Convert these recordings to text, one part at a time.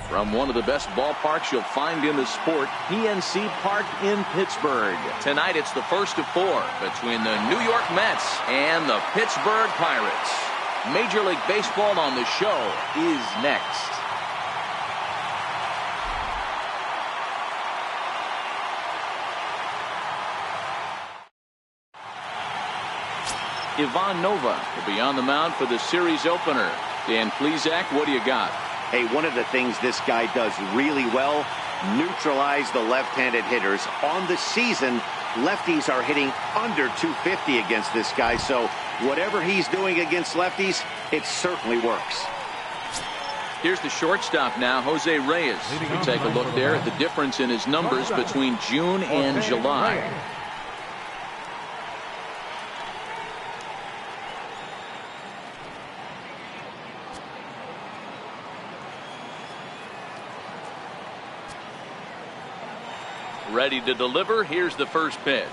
From one of the best ballparks you'll find in the sport, PNC Park in Pittsburgh. Tonight it's the first of 4 between the New York Mets and the Pittsburgh Pirates. Major League Baseball on the show is next. Ivan Nova will be on the mound for the series opener. Dan Plesac, what do you got? Hey, one of the things this guy does really well, neutralize the left-handed hitters. On the season, lefties are hitting under 250 against this guy, so whatever he's doing against lefties, it certainly works. Here's the shortstop now, Jose Reyes. We take a look there at the difference in his numbers between June and July. Ready to deliver. Here's the first pitch.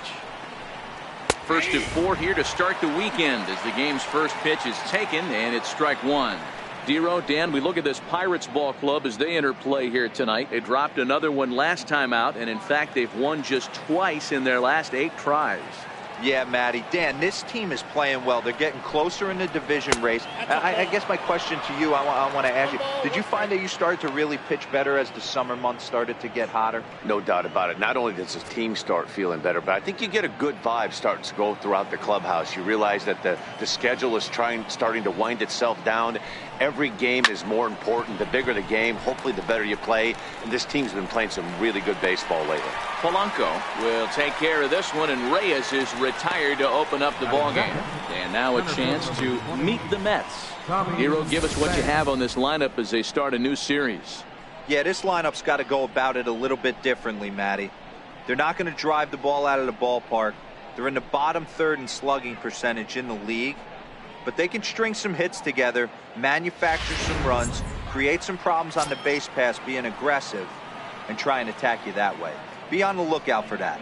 First of 4 here to start the weekend as the game's first pitch is taken, and it's strike 1. Dero, Dan, we look at this Pirates ball club as they enter play here tonight. They dropped another one last time out, and in fact they've won just twice in their last 8 tries. Yeah, Matty. Dan, this team is playing well. They're getting closer in the division race. I guess my question to you, I want to ask you, did you find that you started to really pitch better as the summer months started to get hotter? No doubt about it. Not only does the team start feeling better, but I think you get a good vibe starting to go throughout the clubhouse. You realize that the schedule is starting to wind itself down. Every game is more important. The bigger the game, hopefully the better you play. And this team's been playing some really good baseball lately. Polanco will take care of this one, and Reyes is retired to open up the ballgame. And now a chance to meet the Mets. Hero, give us what you have on this lineup as they start a new series. Yeah, this lineup's got to go about it a little bit differently, Matty. They're not going to drive the ball out of the ballpark. They're in the bottom third in slugging percentage in the league. But they can string some hits together, manufacture some runs, create some problems on the base pass, being aggressive, and try and attack you that way. Be on the lookout for that.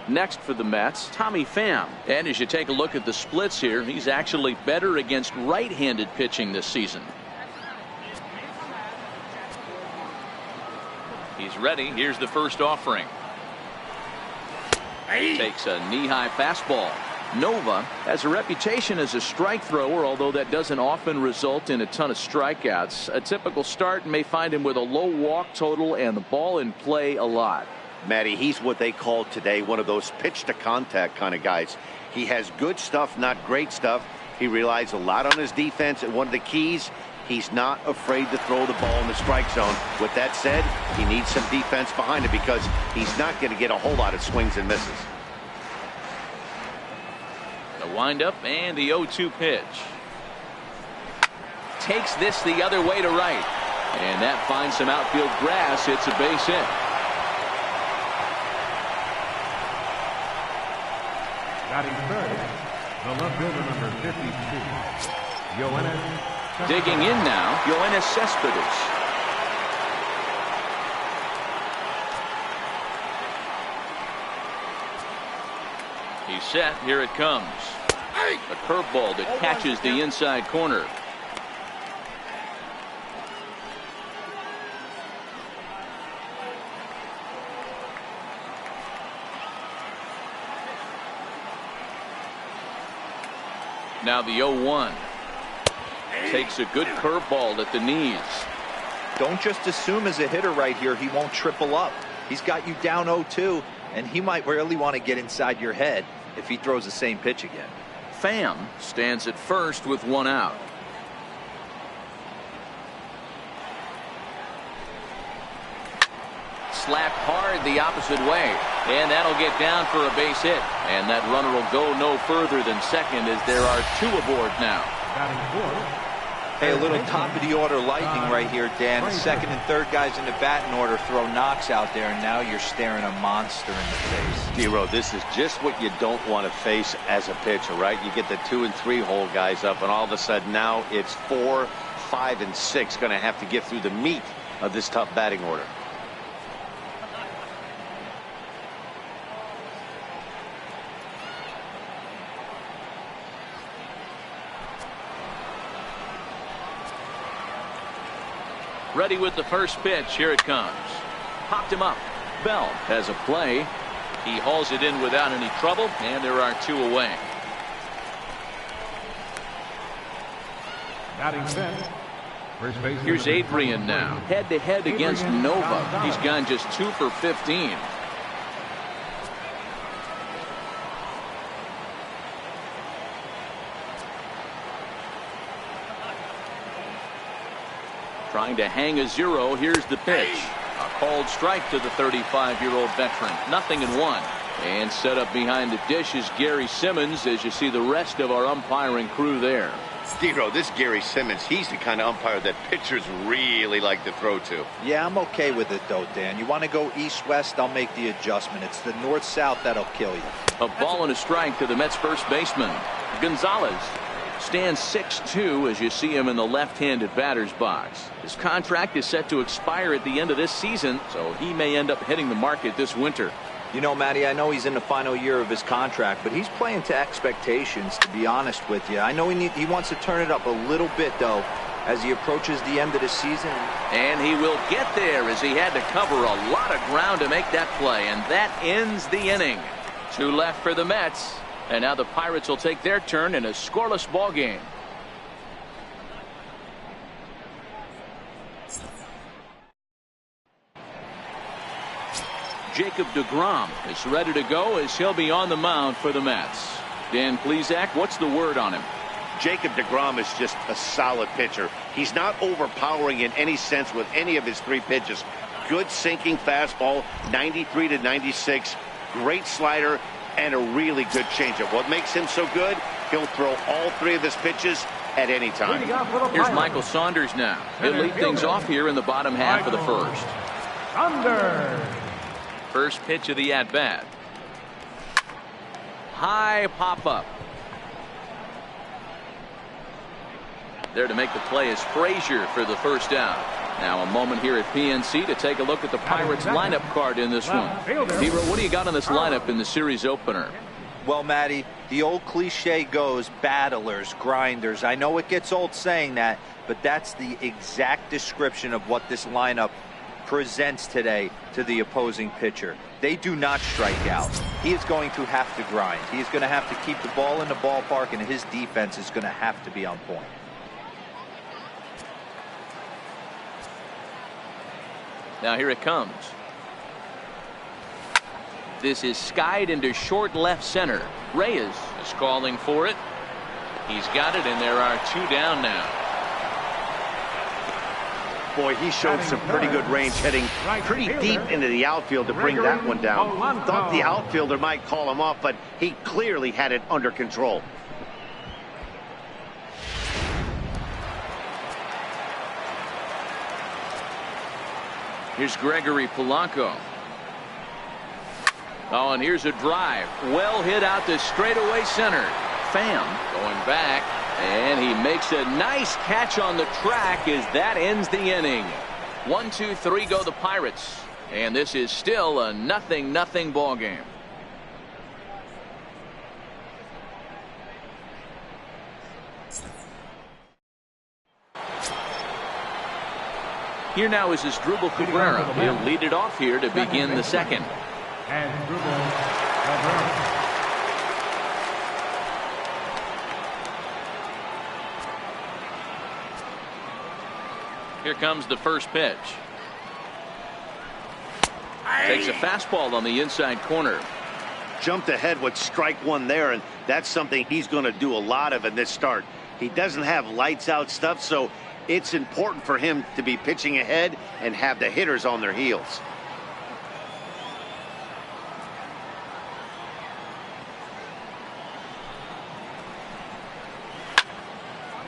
Next for the Mets, Tommy Pham. And as you take a look at the splits here, he's actually better against right-handed pitching this season. He's ready. Here's the first offering. Takes a knee-high fastball. Nova has a reputation as a strike thrower, although that doesn't often result in a ton of strikeouts. A typical start may find him with a low walk total and the ball in play a lot. Matty, he's what they call today one of those pitch to contact kind of guys. He has good stuff, not great stuff. He relies a lot on his defense, and one of the keys, he's not afraid to throw the ball in the strike zone. With that said, he needs some defense behind him because he's not going to get a whole lot of swings and misses. The windup and the 0-2 pitch. Takes this the other way to right. And that finds some outfield grass. It's a base hit. Batting third, the left fielder number 52, Yoenis. Digging in now, Yoenis Cespedes. He's set. Here it comes. A curveball that catches the inside corner. Now the 0-1. Takes a good curveball at the knees. Don't just assume as a hitter right here he won't triple up. He's got you down 0-2, and he might really want to get inside your head if he throws the same pitch again. Pham stands at first with 1 out. Slapped hard the opposite way, and that'll get down for a base hit. And that runner will go no further than second as there are 2 aboard now. Batting fourth. Hey, a little top of the order lightning right here, Dan. The second and third guys in the batting order throw knocks out there, and now you're staring a monster in the face. Dero, this is just what you don't want to face as a pitcher, right? You get the 2 and 3 hole guys up, and all of a sudden now it's 4, 5, and 6 going to have to get through the meat of this tough batting order. Ready with the first pitch. Here it comes. Popped him up. Bell has a play. He hauls it in without any trouble, and there are 2 away. Batting fifth. First base. Here's Adrian now. Head-to-head against Nova. He's gone just 2 for 15. Trying to hang a 0. Here's the pitch. A called strike to the 35-year-old veteran. 0-1. And set up behind the dish is Gary Simmons, as you see the rest of our umpiring crew there. Steve-O, this Gary Simmons, he's the kind of umpire that pitchers really like to throw to. Yeah, I'm okay with it, though, Dan. You want to go east-west, I'll make the adjustment. It's the north-south that'll kill you. A ball and a strike to the Mets first baseman. Gonzalez stands 6'2" as you see him in the left-handed batter's box. His contract is set to expire at the end of this season, so he may end up hitting the market this winter. You know, Matty, I know he's in the final year of his contract, but he's playing to expectations, to be honest with you. I know he wants to turn it up a little bit, though, as he approaches the end of the season. And he will get there as he had to cover a lot of ground to make that play, and that ends the inning. 2 left for the Mets, and now the Pirates will take their turn in a scoreless ball game. Jacob deGrom is ready to go as he'll be on the mound for the Mets. Dan Plesac, what's the word on him? Jacob deGrom is just a solid pitcher. He's not overpowering in any sense with any of his 3 pitches. Good sinking fastball, 93 to 96, great slider, and a really good changeup. What makes him so good? He'll throw all 3 of his pitches at any time. Here's Michael Saunders now. He'll lead things off here in the bottom half of the first. Saunders. First pitch of the at-bat. High pop-up. There to make the play is Frazier for the first out. Now a moment here at PNC to take a look at the Pirates lineup card in this one. Hero, what do you got on this lineup in the series opener? Well, Matty, the old cliche goes battlers, grinders. I know it gets old saying that, but that's the exact description of what this lineup presents today to the opposing pitcher. They do not strike out. He is going to have to grind. He is going to have to keep the ball in the ballpark, and his defense is going to have to be on point. Now here it comes. This is skied into short left center. Reyes is calling for it. He's got it, and there are 2 down now. Boy, he showed some pretty good range heading pretty deep into the outfield to bring that one down. Thought the outfielder might call him off, but he clearly had it under control. Here's Gregory Polanco. Oh, and here's a drive. Well hit out to straightaway center. Pham going back, and he makes a nice catch on the track as that ends the inning. 1, 2, 3 go the Pirates, and this is still a 0-0 ball game. Here now is Asdrubal Cabrera. He'll lead it off here to begin the second. Asdrubal Cabrera. Here comes the first pitch. Takes a fastball on the inside corner. Jumped ahead with strike 1 there, and that's something he's going to do a lot of in this start. He doesn't have lights out stuff, so it's important for him to be pitching ahead and have the hitters on their heels.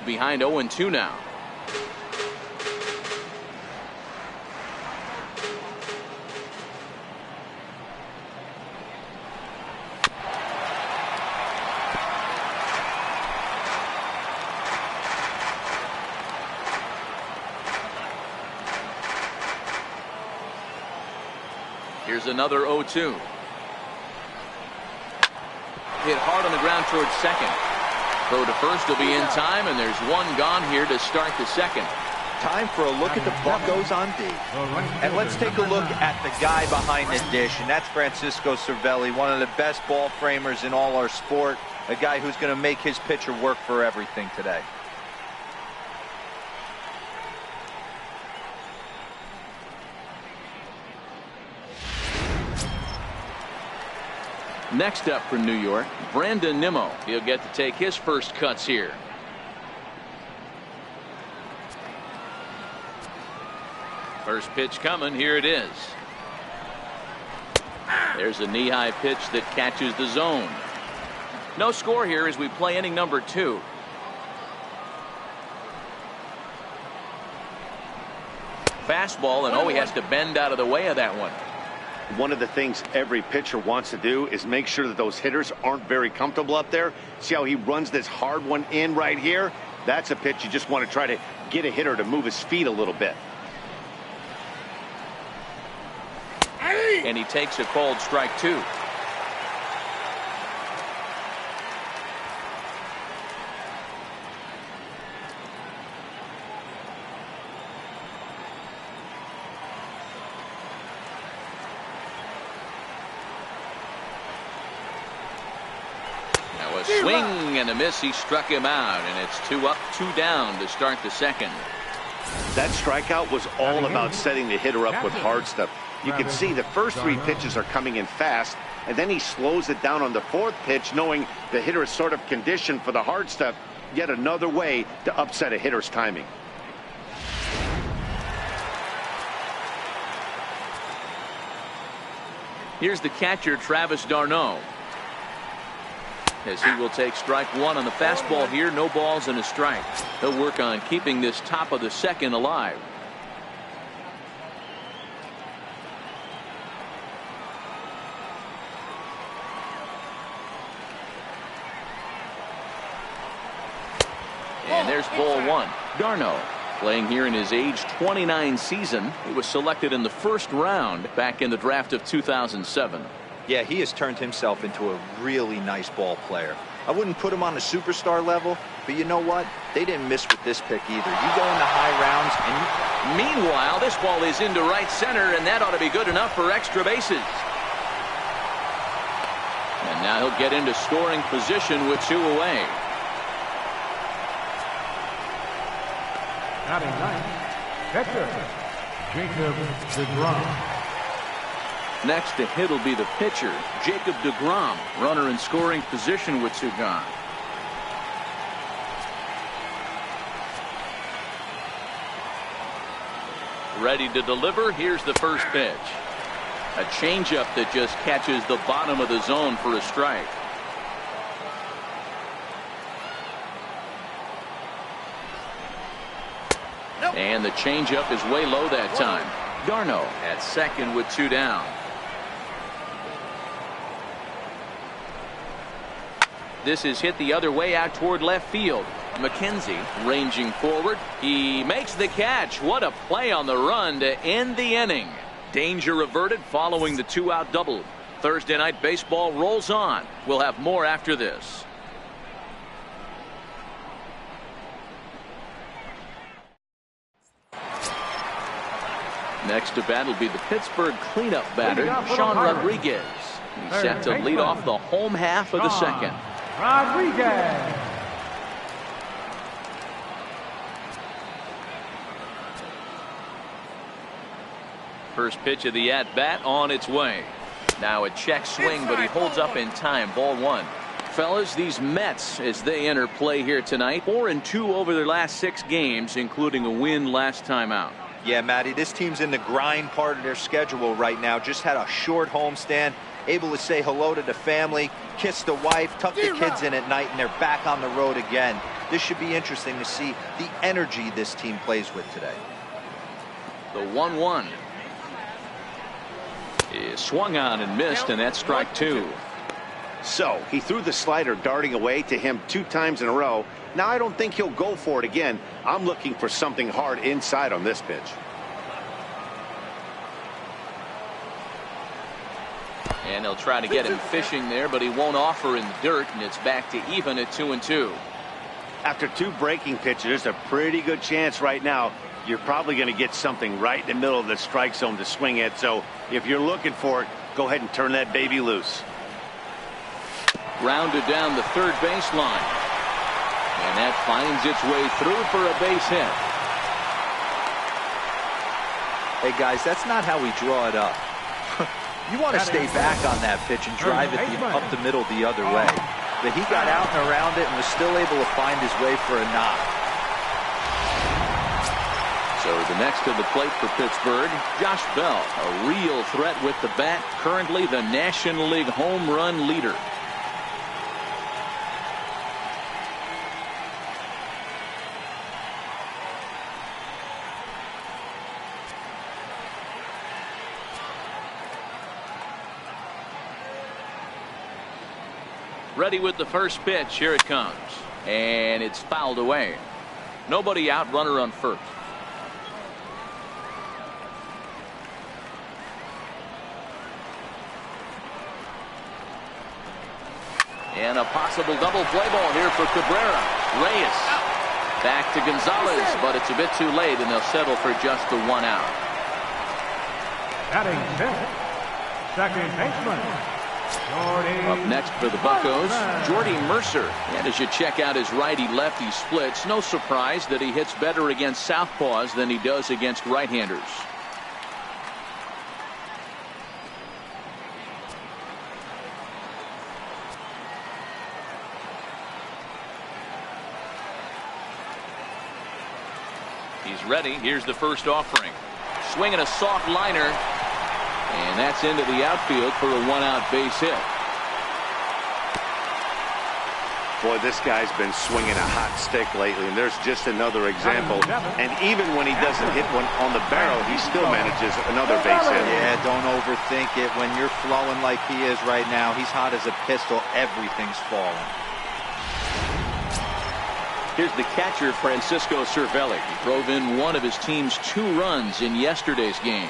Behind 0-2 now. Here's another 0-2. Hit hard on the ground towards second. Throw to first will be in time, and there's 1 gone here to start the second. Time for a look at the Buccos on D. And let's take a look at the guy behind the dish, and that's Francisco Cervelli, one of the best ball framers in all our sport, a guy who's going to make his pitcher work for everything today. Next up for New York, Brandon Nimmo. He'll get to take his first cuts here. First pitch coming. Here it is. There's a knee-high pitch that catches the zone. No score here as we play inning number 2. Fastball, and he has to bend out of the way of that one. One of the things every pitcher wants to do is make sure that those hitters aren't very comfortable up there. See how he runs this hard one in right here? That's a pitch you just want to try to get a hitter to move his feet a little bit. And he takes a called strike 2. Now a swing and a miss. He struck him out, and it's 2 up, 2 down to start the second. That strikeout was all about setting the hitter up with hard stuff. You can see the first 3 pitches are coming in fast, and then he slows it down on the 4th pitch, knowing the hitter is sort of conditioned for the hard stuff. Yet another way to upset a hitter's timing. Here's the catcher, Travis d'Arnaud, as he will take strike 1 on the fastball here. No balls and a strike. He'll work on keeping this top of the second alive. And there's ball 1. d'Arnaud playing here in his age 29 season. He was selected in the first round back in the draft of 2007. Yeah, he has turned himself into a really nice ball player. I wouldn't put him on the superstar level, but you know what? They didn't miss with this pick either. You go into high rounds and meanwhile, this ball is into right center, and that ought to be good enough for extra bases. And now he'll get into scoring position with 2 away. Batting ninth, catcher, Jacob DeGrom. Next to hit will be the pitcher, Jacob DeGrom. Runner in scoring position with 2 gone. Ready to deliver. Here's the first pitch. A changeup that just catches the bottom of the zone for a strike. And the changeup is way low that time. d'Arnaud at second with 2 down. This is hit the other way out toward left field. McKenzie ranging forward. He makes the catch. What a play on the run to end the inning. Danger averted following the 2-out double. Thursday Night Baseball rolls on. We'll have more after this. Next to bat will be the Pittsburgh cleanup batter, Sean Rodriguez. He's set to lead off the home half of the second. Rodriguez. First pitch of the at-bat on its way. Now a check swing, but he holds up in time. Ball 1. Fellas, these Mets, as they enter play here tonight, 4-2 over their last 6 games, including a win last time out. Yeah, Matty, this team's in the grind part of their schedule right now. Just had a short homestand, able to say hello to the family, kiss the wife, tuck the kids in at night, and they're back on the road again. This should be interesting to see the energy this team plays with today. The 1-1 is swung on and missed, and that's strike 2. So he threw the slider darting away to him 2 times in a row. Now I don't think he'll go for it again. I'm looking for something hard inside on this pitch. And they'll try to get him fishing there, but he won't offer in the dirt, and it's back to even at 2-2. After 2 breaking pitches, there's a pretty good chance right now you're probably going to get something right in the middle of the strike zone to swing at. So if you're looking for it, go ahead and turn that baby loose. Grounded down the third baseline. And that finds its way through for a base hit. Hey, guys, that's not how we draw it up. You want to stay back on that pitch and drive it up the middle the other way. But he got out and around it and was still able to find his way for a knock. So the next to the plate for Pittsburgh, Josh Bell, a real threat with the bat, currently the National League home run leader. Ready with the first pitch. Here it comes. And it's fouled away. Nobody out, runner on first. And a possible double play ball here for Cabrera. Reyes back to Gonzalez, but it's a bit too late, and they'll settle for just the one out. Batting fifth, second baseman. Up next for the Buccos, Jordy Mercer. And as you check out his righty-lefty splits, no surprise that he hits better against southpaws than he does against right-handers. He's ready. Here's the first offering. Swinging a soft liner. And that's into the outfield for a one-out base hit. Boy, this guy's been swinging a hot stick lately, and there's just another example. And even when he doesn't hit one on the barrel, he still manages another base hit. Yeah, don't overthink it. When you're flowing like he is right now, he's hot as a pistol. Everything's falling. Here's the catcher, Francisco Cervelli. He drove in one of his team's 2 runs in yesterday's game.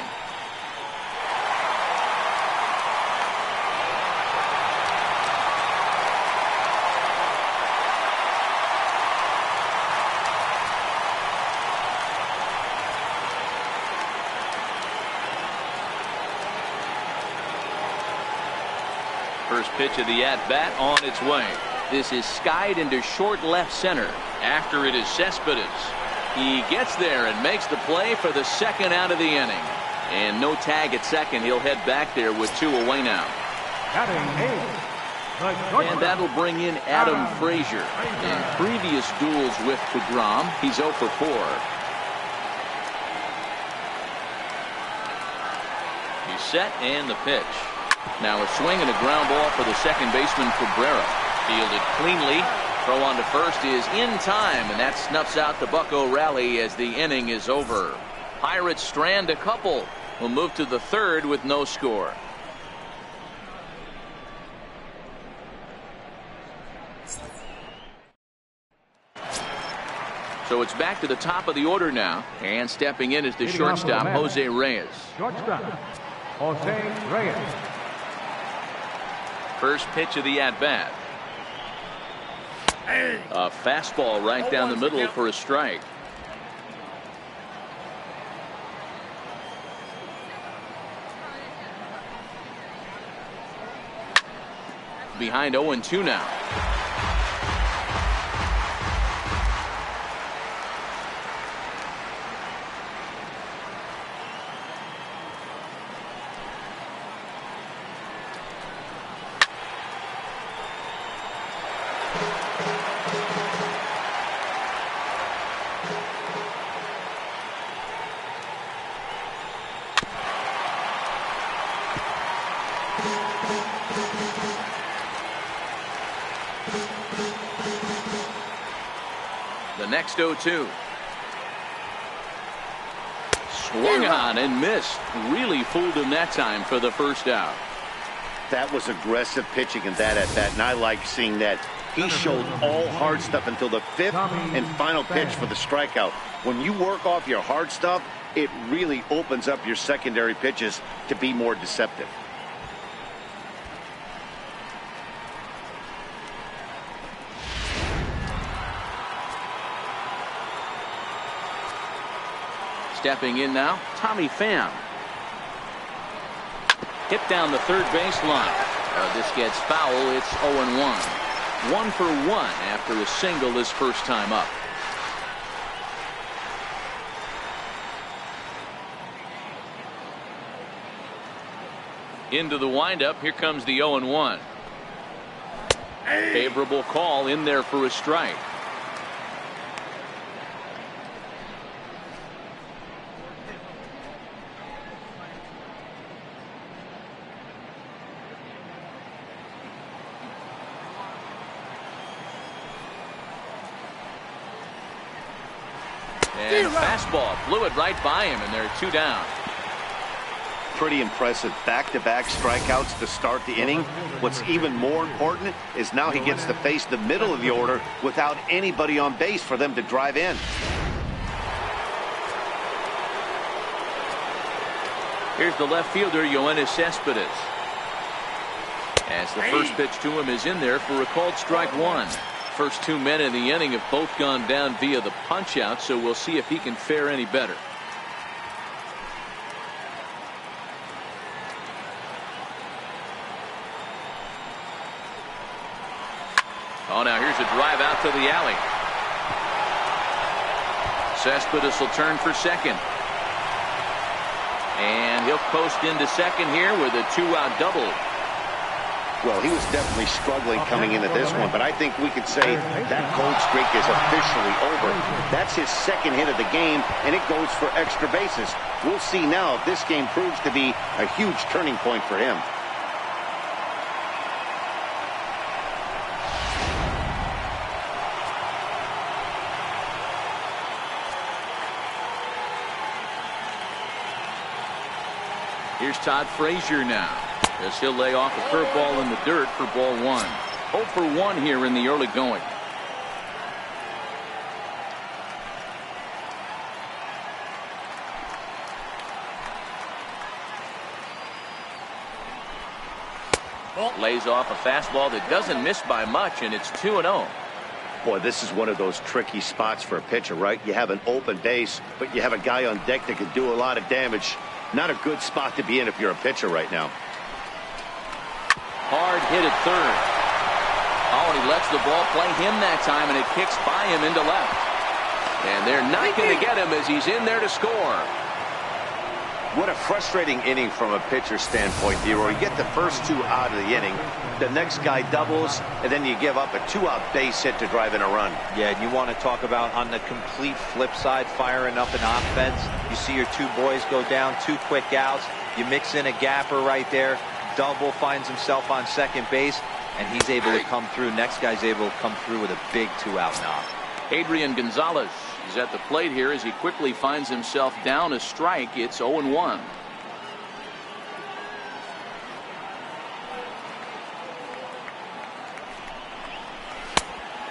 First pitch of the at-bat on its way. This is skied into short left center. After it is Cespedes. He gets there and makes the play for the second out of the inning. And no tag at second. He'll head back there with 2 away now. And that'll bring in Adam Frazier. In previous duels with DeGrom, he's 0 for 4. He's set and the pitch. Now a swing and a ground ball for the second baseman Cabrera. Fielded cleanly. Throw on to first is in time, and that snuffs out the Bucco rally as the inning is over. Pirates strand a couple. Will move to the third with no score. So it's back to the top of the order now, and stepping in is the shortstop Jose Reyes. Shortstop Jose Reyes. First pitch of the at-bat. A fastball right down the middle for a strike. Behind 0-2 now. The next 0-2. Swung on and missed. Really fooled him that time for the first out. That was aggressive pitching in that at bat, and I like seeing that. He showed all hard stuff until the 5th and final pitch for the strikeout. When you work off your hard stuff, it really opens up your secondary pitches to be more deceptive. Stepping in now, Tommy Pham. Hit down the third baseline. This gets foul. It's 0-1. 1 for 1 after a single his first time up. Into the windup. Here comes the 0-1. Favorable call in there for a strike. And fastball blew it right by him, and they're 2 down. Pretty impressive back-to-back strikeouts to start the inning. What's even more important is now he gets to face the middle of the order without anybody on base for them to drive in. Here's the left fielder, Yoenis Cespedes. As the first pitch to him is in there for a called strike 1. First 2 men in the inning have both gone down via the punch-out, so we'll see if he can fare any better. Oh, now here's a drive out to the alley. Cespedes will turn for second. And he'll post into second here with a 2-out double. Well, he was definitely struggling coming into this one, but I think we could say that cold streak is officially over. That's his second hit of the game, and it goes for extra bases. We'll see now if this game proves to be a huge turning point for him. Here's Todd Frazier now, as he'll lay off a curveball in the dirt for ball 1. 0 for 1 here in the early going. Lays off a fastball that doesn't miss by much, and it's 2-0. Boy, this is one of those tricky spots for a pitcher, right? You have an open base, but you have a guy on deck that can do a lot of damage. Not a good spot to be in if you're a pitcher right now. Hard hit at third. Oh, and he lets the ball play him that time, and it kicks by him into left. And they're not going to get him as he's in there to score. What a frustrating inning from a pitcher standpoint, D-Roy. You get the first 2 out of the inning. The next guy doubles, and then you give up a 2-out base hit to drive in a run. Yeah, and you want to talk about on the complete flip side, firing up an offense. You see your 2 boys go down, 2 quick outs. You mix in a gapper right there. Double finds himself on second base, and he's able to come through. Next guy's able to come through with a big 2-out knock. Adrian Gonzalez is at the plate here as he quickly finds himself down a strike. It's 0-1.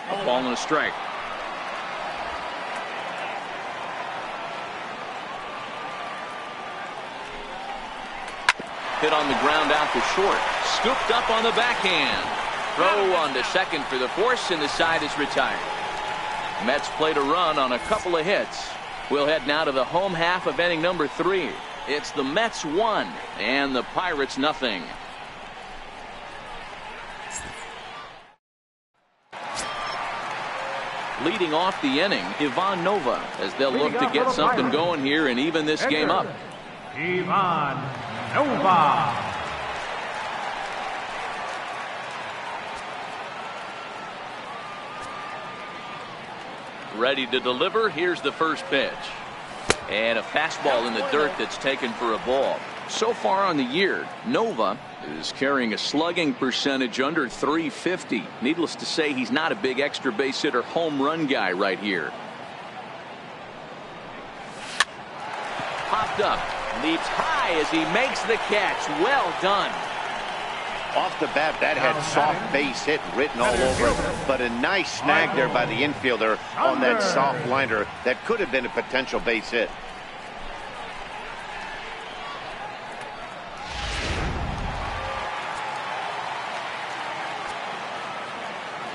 A ball and a strike. Hit on the ground out to short. Scooped up on the backhand. Throw on to second for the force, and the side is retired. Mets played a run on a couple of hits. We'll head now to the home half of inning number 3. It's the Mets 1 and the Pirates nothing. Leading off the inning, Ivan Nova, as they'll look to get something going here and even this game up. Ivan Nova. Ready to deliver. Here's the first pitch. And a fastball in the dirt that's taken for a ball. So far on the year, Nova is carrying a slugging percentage under .350. Needless to say, he's not a big extra base hitter home run guy right here. Popped up. Leaps high as he makes the catch. Well done. Off the bat, that had soft base hit written all over it, but a nice snag there by the infielder on that soft liner that could have been a potential base hit.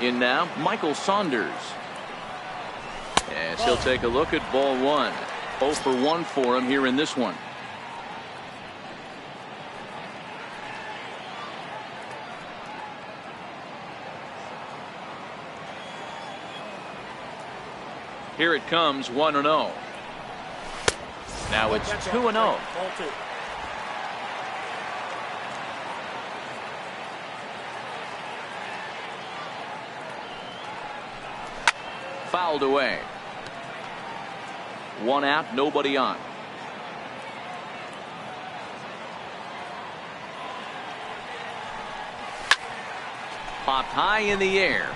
In now, Michael Saunders. As he'll take a look at ball 1. 0 for 1 for him here in this one. Here it comes, 1-0. Now it's 2-0. Fouled away. 1 out, nobody on. Popped high in the air.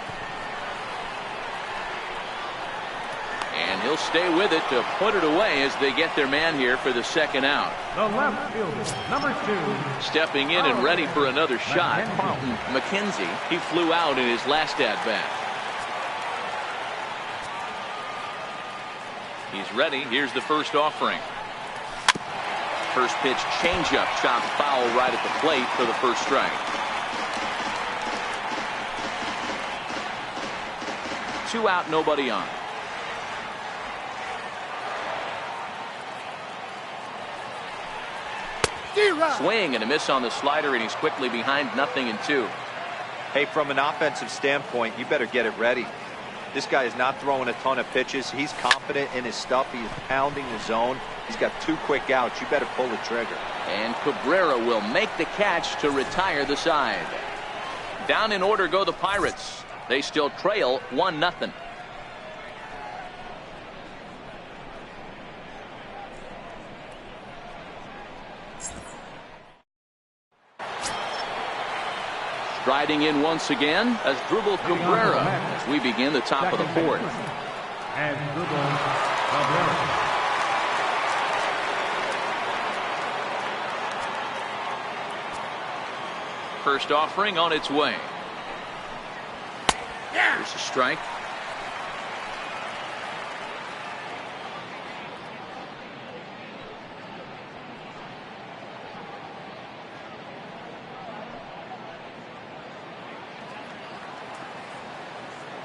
And he'll stay with it to put it away as they get their man here for the second out. The left fielder, number 2. Stepping in and ready for another shot, McKenzie. He flew out in his last at-bat. He's ready. Here's the first offering. First pitch changeup, chopped foul right at the plate for the first strike. 2 out, nobody on. Swing and a miss on the slider, and he's quickly behind 0-2. Hey, from an offensive standpoint, you better get it ready. This guy is not throwing a ton of pitches. He's confident in his stuff. He's pounding the zone. He's got 2 quick outs. You better pull the trigger. And Cabrera will make the catch to retire the side. Down in order go the Pirates. They still trail 1-0. Striding in once again as Dribble Cabrera as we begin the top of the 4th. And Dribble Cabrera. First offering on its way. There's a strike.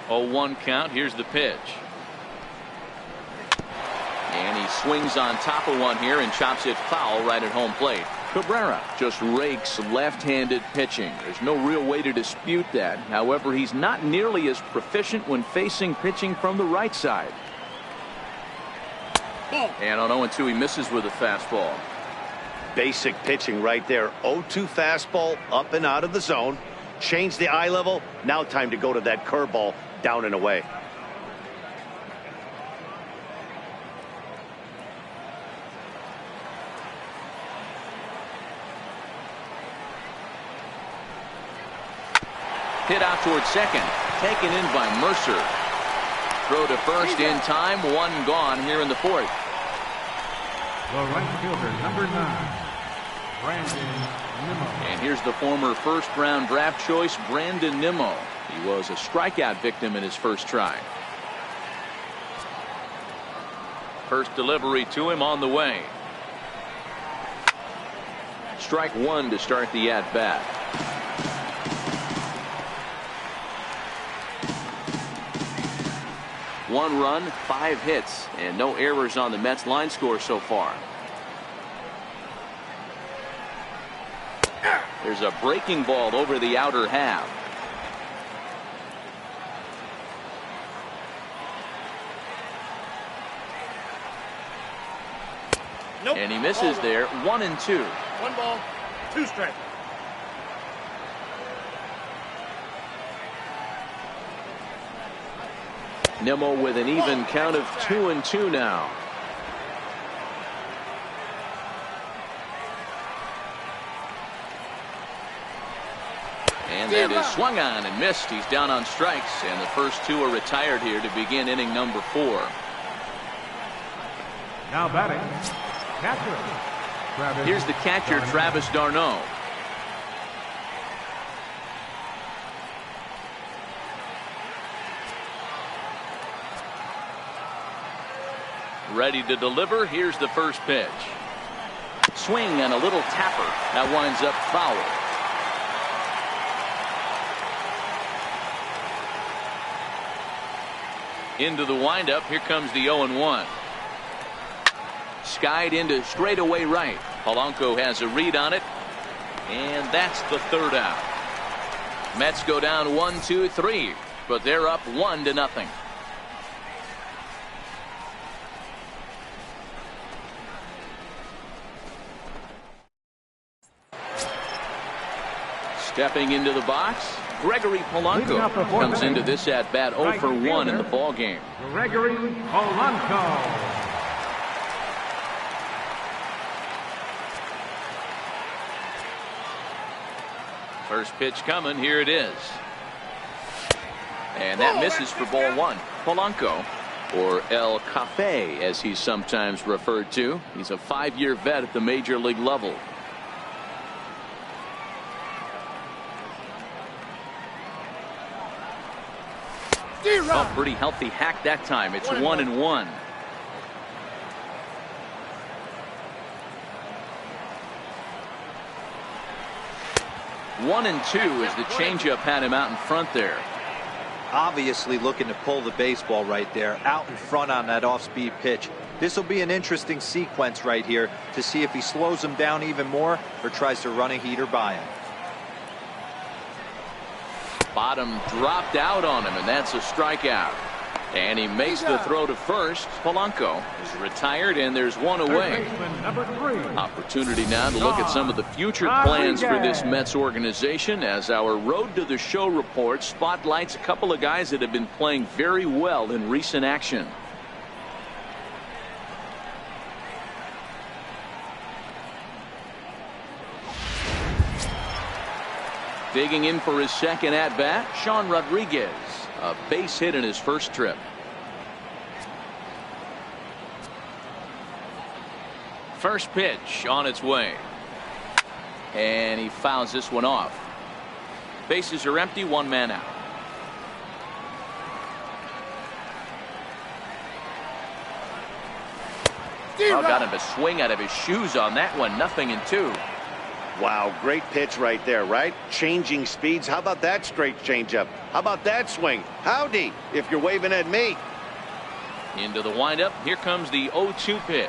Oh, 1 count. Here's the pitch. And he swings on top of one here and chops it foul right at home plate. Cabrera just rakes left-handed pitching. There's no real way to dispute that. However, he's not nearly as proficient when facing pitching from the right side. And on 0-2, he misses with a fastball. Basic pitching right there. 0-2 fastball, up and out of the zone. Change the eye level. Now time to go to that curveball, down and away. Hit out towards second. Taken in by Mercer. Throw to first in time. 1 gone here in the 4th. The right fielder, number 9, Brandon Nimmo. And here's the former first-round draft choice, Brandon Nimmo. He was a strikeout victim in his first try. First delivery to him on the way. Strike 1 to start the at-bat. One run, 5 hits, and no errors on the Mets line score so far. There's a breaking ball over the outer half. Nope. And he misses there. 1-2. 1 ball, 2 strikes. Nimmo with an even count of 2-2 now. And that is swung on and missed. He's down on strikes, and the first 2 are retired here to begin inning number 4. Now batting, catcher. Travis Here's the catcher, d'Arnaud. Travis d'Arnaud. Ready to deliver. Here's the first pitch. Swing and a little tapper. That winds up foul. Into the windup. Here comes the 0-1. skied into straightaway right. Polanco has a read on it, and that's the third out. Mets go down 1-2-3, but they're up 1-0. Stepping into the box, Gregory Polanco comes into this at bat 0 for 1 in the ball game. Gregory Polanco. First pitch coming. Here it is. And that misses for ball 1. Polanco, or El Cafe as he's sometimes referred to. He's a 5-year vet at the major league level. Oh, pretty healthy hack that time. It's 1-1. One and two as the changeup had him out in front there. Obviously looking to pull the baseball right there, out in front on that off-speed pitch. This will be an interesting sequence right here to see if he slows him down even more or tries to run a heater by him. Bottom dropped out on him, and that's a strikeout. And he makes the throw to first. Polanco is retired, and there's one away. Opportunity now to look at some of the future plans for this Mets organization as our Road to the Show report spotlights a couple of guys that have been playing very well in recent action. Digging in for his second at-bat, Sean Rodriguez. A base hit in his first trip. First pitch on its way. And he fouls this one off. Bases are empty, 1 man out. Oh, got him to swing out of his shoes on that one. 0-2. Wow, great pitch right there, right? Changing speeds. How about that straight changeup? How about that swing? Howdy, if you're waving at me. Into the windup. Here comes the 0-2 pitch.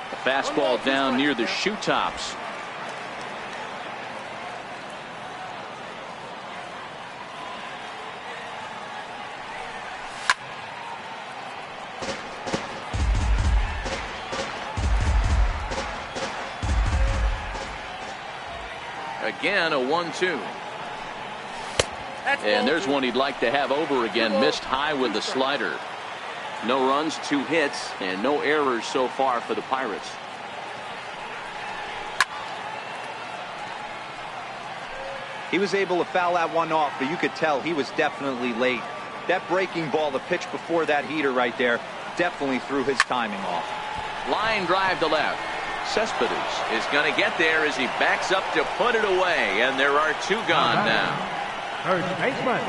The fastball down near the shoe tops. Again, a 1-2. And there's one he'd like to have over again. Missed high with the slider. No runs, 2 hits, and no errors so far for the Pirates. He was able to foul that one off, but you could tell he was definitely late. That breaking ball, the pitch before that heater right there, definitely threw his timing off. Line drive to left. Cespedes is going to get there as he backs up to put it away, and there are 2 gone now. First baseman.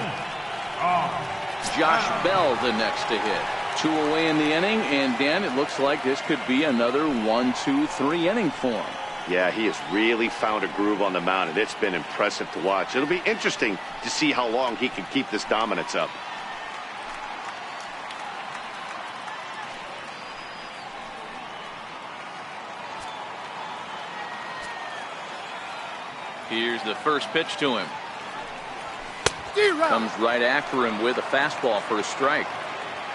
Josh Bell the next to hit. 2 away in the inning, and Dan, it looks like this could be another 1-2-3 inning for him. Yeah, he has really found a groove on the mound, and it's been impressive to watch. It'll be interesting to see how long he can keep this dominance up. Here's the first pitch to him. Comes right after him with a fastball for a strike.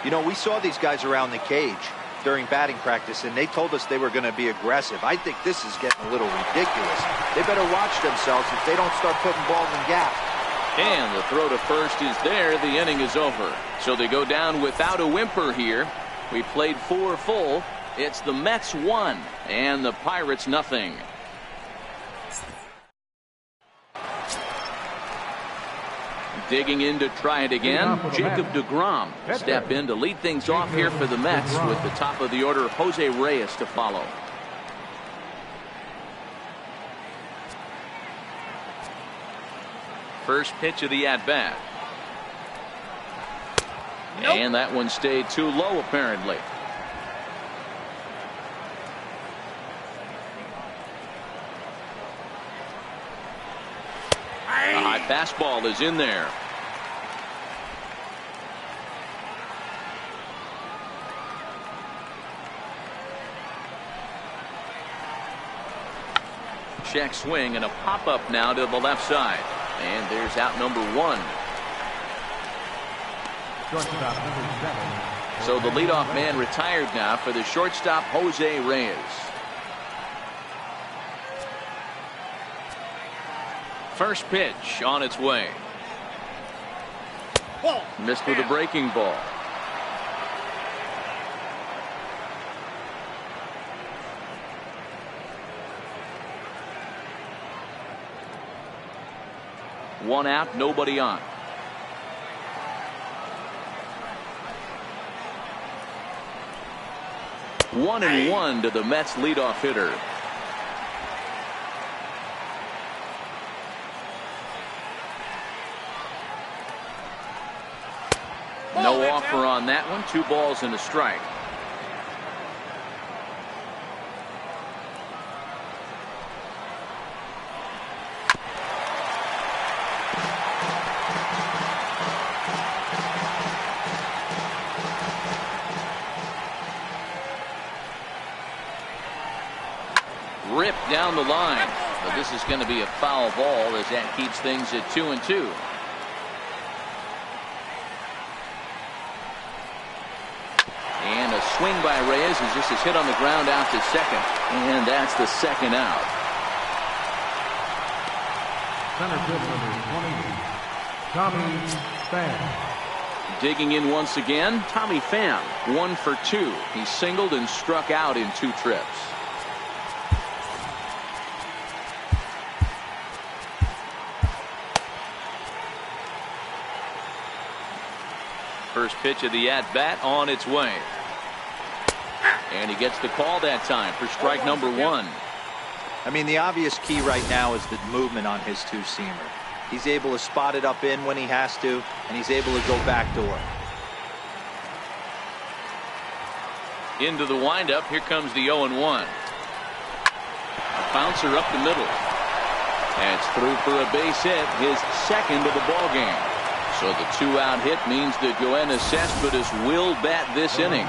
You know, we saw these guys around the cage during batting practice, and they told us they were going to be aggressive. I think this is getting a little ridiculous. They better watch themselves if they don't start putting balls in gaps. And the throw to first is there. The inning is over. So they go down without a whimper here. We played 4 full. It's the Mets 1 and the Pirates nothing. Digging in to try it again, Jacob deGrom step in to lead things off here for the Mets with the top of the order, Jose Reyes, to follow. First pitch of the at-bat. And that one stayed too low, apparently. A high fastball is in there. Check swing and a pop-up now to the left side. And there's out number 1. Shortstop number 7. So the leadoff man retired now for the shortstop, Jose Reyes. First pitch on its way. Ball. Missed with a breaking ball. One out, nobody on. One and one to the Mets leadoff hitter. No offer on that one. 2 balls and a strike. Ripped down the line. But this is going to be a foul ball as that keeps things at 2-2. And a swing by Reyes as this is hit on the ground out to second. And that's the second out. Center field number 20, Tommy Pham. Digging in once again, Tommy Pham, 1 for 2. He singled and struck out in 2 trips. First pitch of the at-bat on its way. And he gets the call that time for strike number 1. I mean, the obvious key right now is the movement on his 2-seamer. He's able to spot it up in when he has to, and he's able to go backdoor. Into the windup. Here comes the 0-1. A bouncer up the middle. That's through for a base hit, his second of the ball game. So the 2-out hit means that Yoenis Cespedes will bat this inning.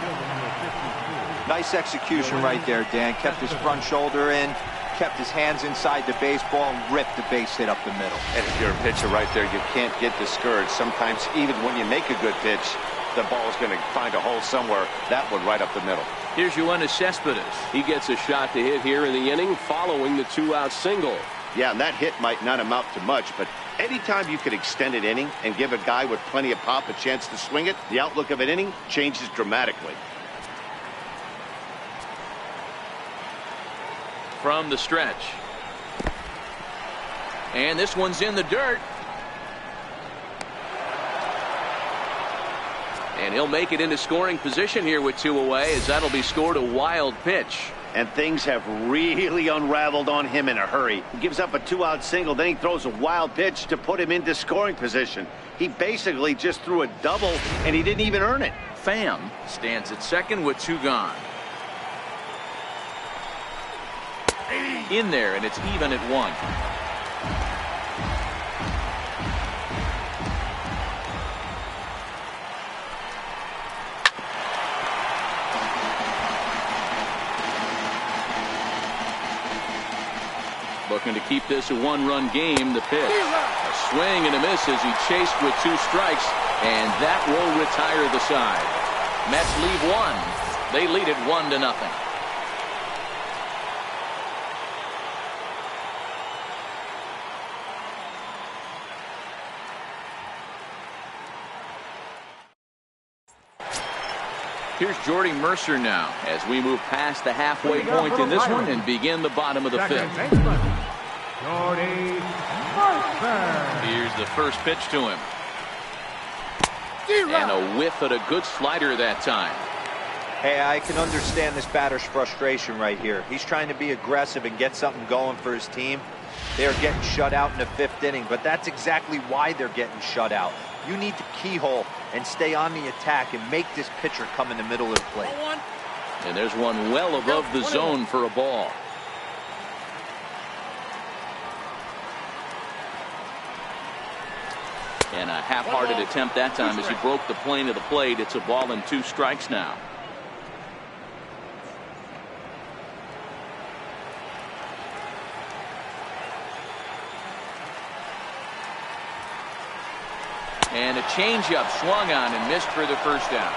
Nice execution right there, Dan. Kept his front shoulder in, kept his hands inside the baseball, and ripped the base hit up the middle. And if you're a pitcher right there, you can't get discouraged. Sometimes even when you make a good pitch, the ball is going to find a hole somewhere. That one right up the middle. Here's Yoenis Cespedes. He gets a shot to hit here in the inning following the 2-out single. Yeah, and that hit might not amount to much, but anytime you could extend an inning and give a guy with plenty of pop a chance to swing it, the outlook of an inning changes dramatically. From the stretch. And this one's in the dirt. And he'll make it into scoring position here with 2 away, as that'll be scored a wild pitch. And things have really unraveled on him in a hurry. He gives up a 2-out single, then he throws a wild pitch to put him into scoring position. He basically just threw a double, and he didn't even earn it. Pham stands at second with 2 gone. In there, and it's even at 1. Looking to keep this a 1-run game. The pitch, a swing and a miss as he chased with 2 strikes, and that will retire the side. Mets leave 1. They lead it 1-0. Here's Jordy Mercer now as we move past the halfway point in this one and begin the bottom of the 5th. Jordy Mercer. Here's the first pitch to him. And a whiff at a good slider that time. Hey, I can understand this batter's frustration right here. He's trying to be aggressive and get something going for his team. They're getting shut out in the 5th inning, but that's exactly why they're getting shut out. You need to keyhole and stay on the attack and make this pitcher come in the middle of the plate. And there's one well above the zone for a ball. And a half-hearted attempt that time as he broke the plane of the plate. It's a ball and 2 strikes now. And a changeup swung on and missed for the first down.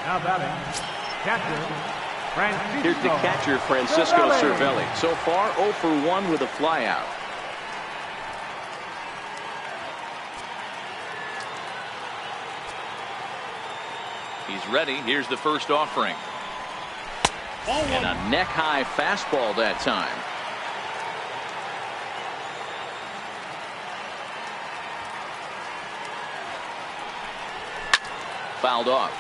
Now batting, catcher, Francisco. Here's the catcher, Francisco Cervelli. So far, 0 for 1 with a flyout. He's ready. Here's the first offering. And a neck-high fastball that time. Fouled off.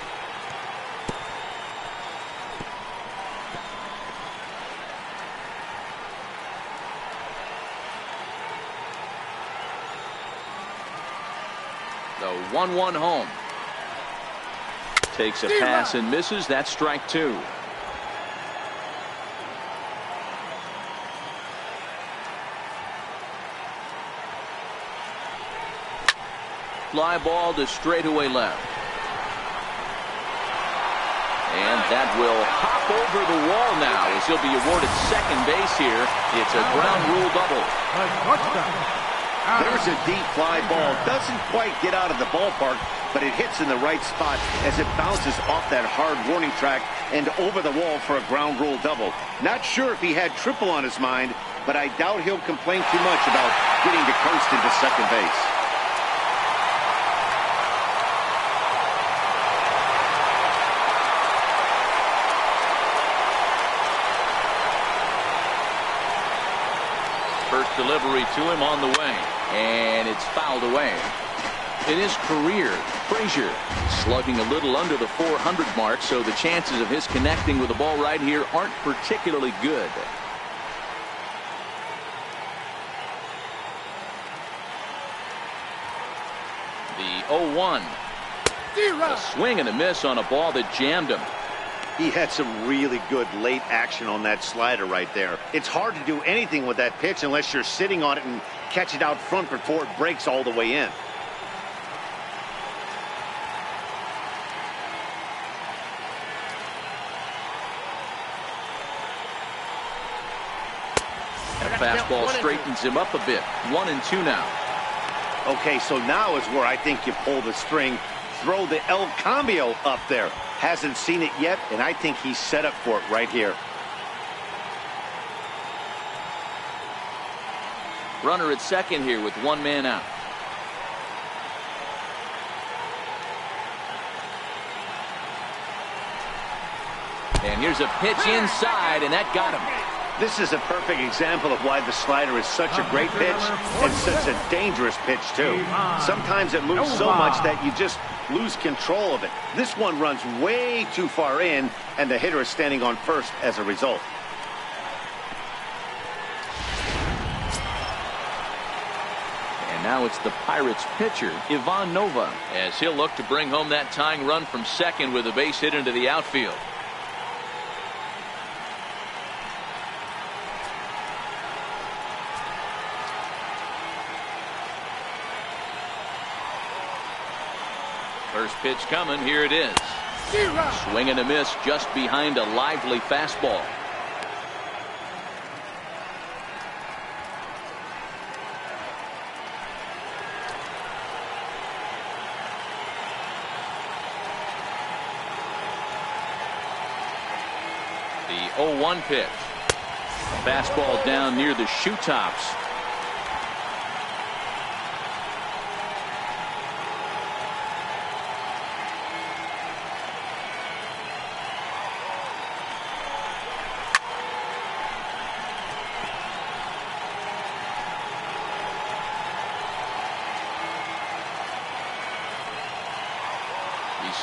The 1-1 home. Takes a pass and misses. That's strike 2. Fly ball to straightaway left. And that will hop over the wall now as he'll be awarded second base here. It's a ground rule double. There's a deep fly ball. Doesn't quite get out of the ballpark, but it hits in the right spot as it bounces off that hard warning track and over the wall for a ground rule double. Not sure if he had triple on his mind, but I doubt he'll complain too much about getting to coast into second base. First delivery to him on the way, and it's fouled away. In his career, Frazier slugging a little under the 400 mark, so the chances of his connecting with the ball right here aren't particularly good. The 0-1. A swing and a miss on a ball that jammed him. He had some really good late action on that slider right there. It's hard to do anything with that pitch unless you're sitting on it and catch it out front before it breaks all the way in. That fastball straightens him up a bit. 1-2 now. Okay, so now is where I think you pull the string. Throw the El Cambio up there. Hasn't seen it yet, and I think he's set up for it right here. Runner at second here with one man out. And here's a pitch inside, and that got him. This is a perfect example of why the slider is such a great pitch and such a dangerous pitch, too. Sometimes it moves so much that you just lose control of it. This one runs way too far in, and the hitter is standing on first as a result. And now it's the Pirates pitcher, Ivan Nova, as he'll look to bring home that tying run from second with a base hit into the outfield. First pitch coming. Here it is. Swing and a miss just behind a lively fastball. The 0-1 pitch. Fastball down near the shoe tops.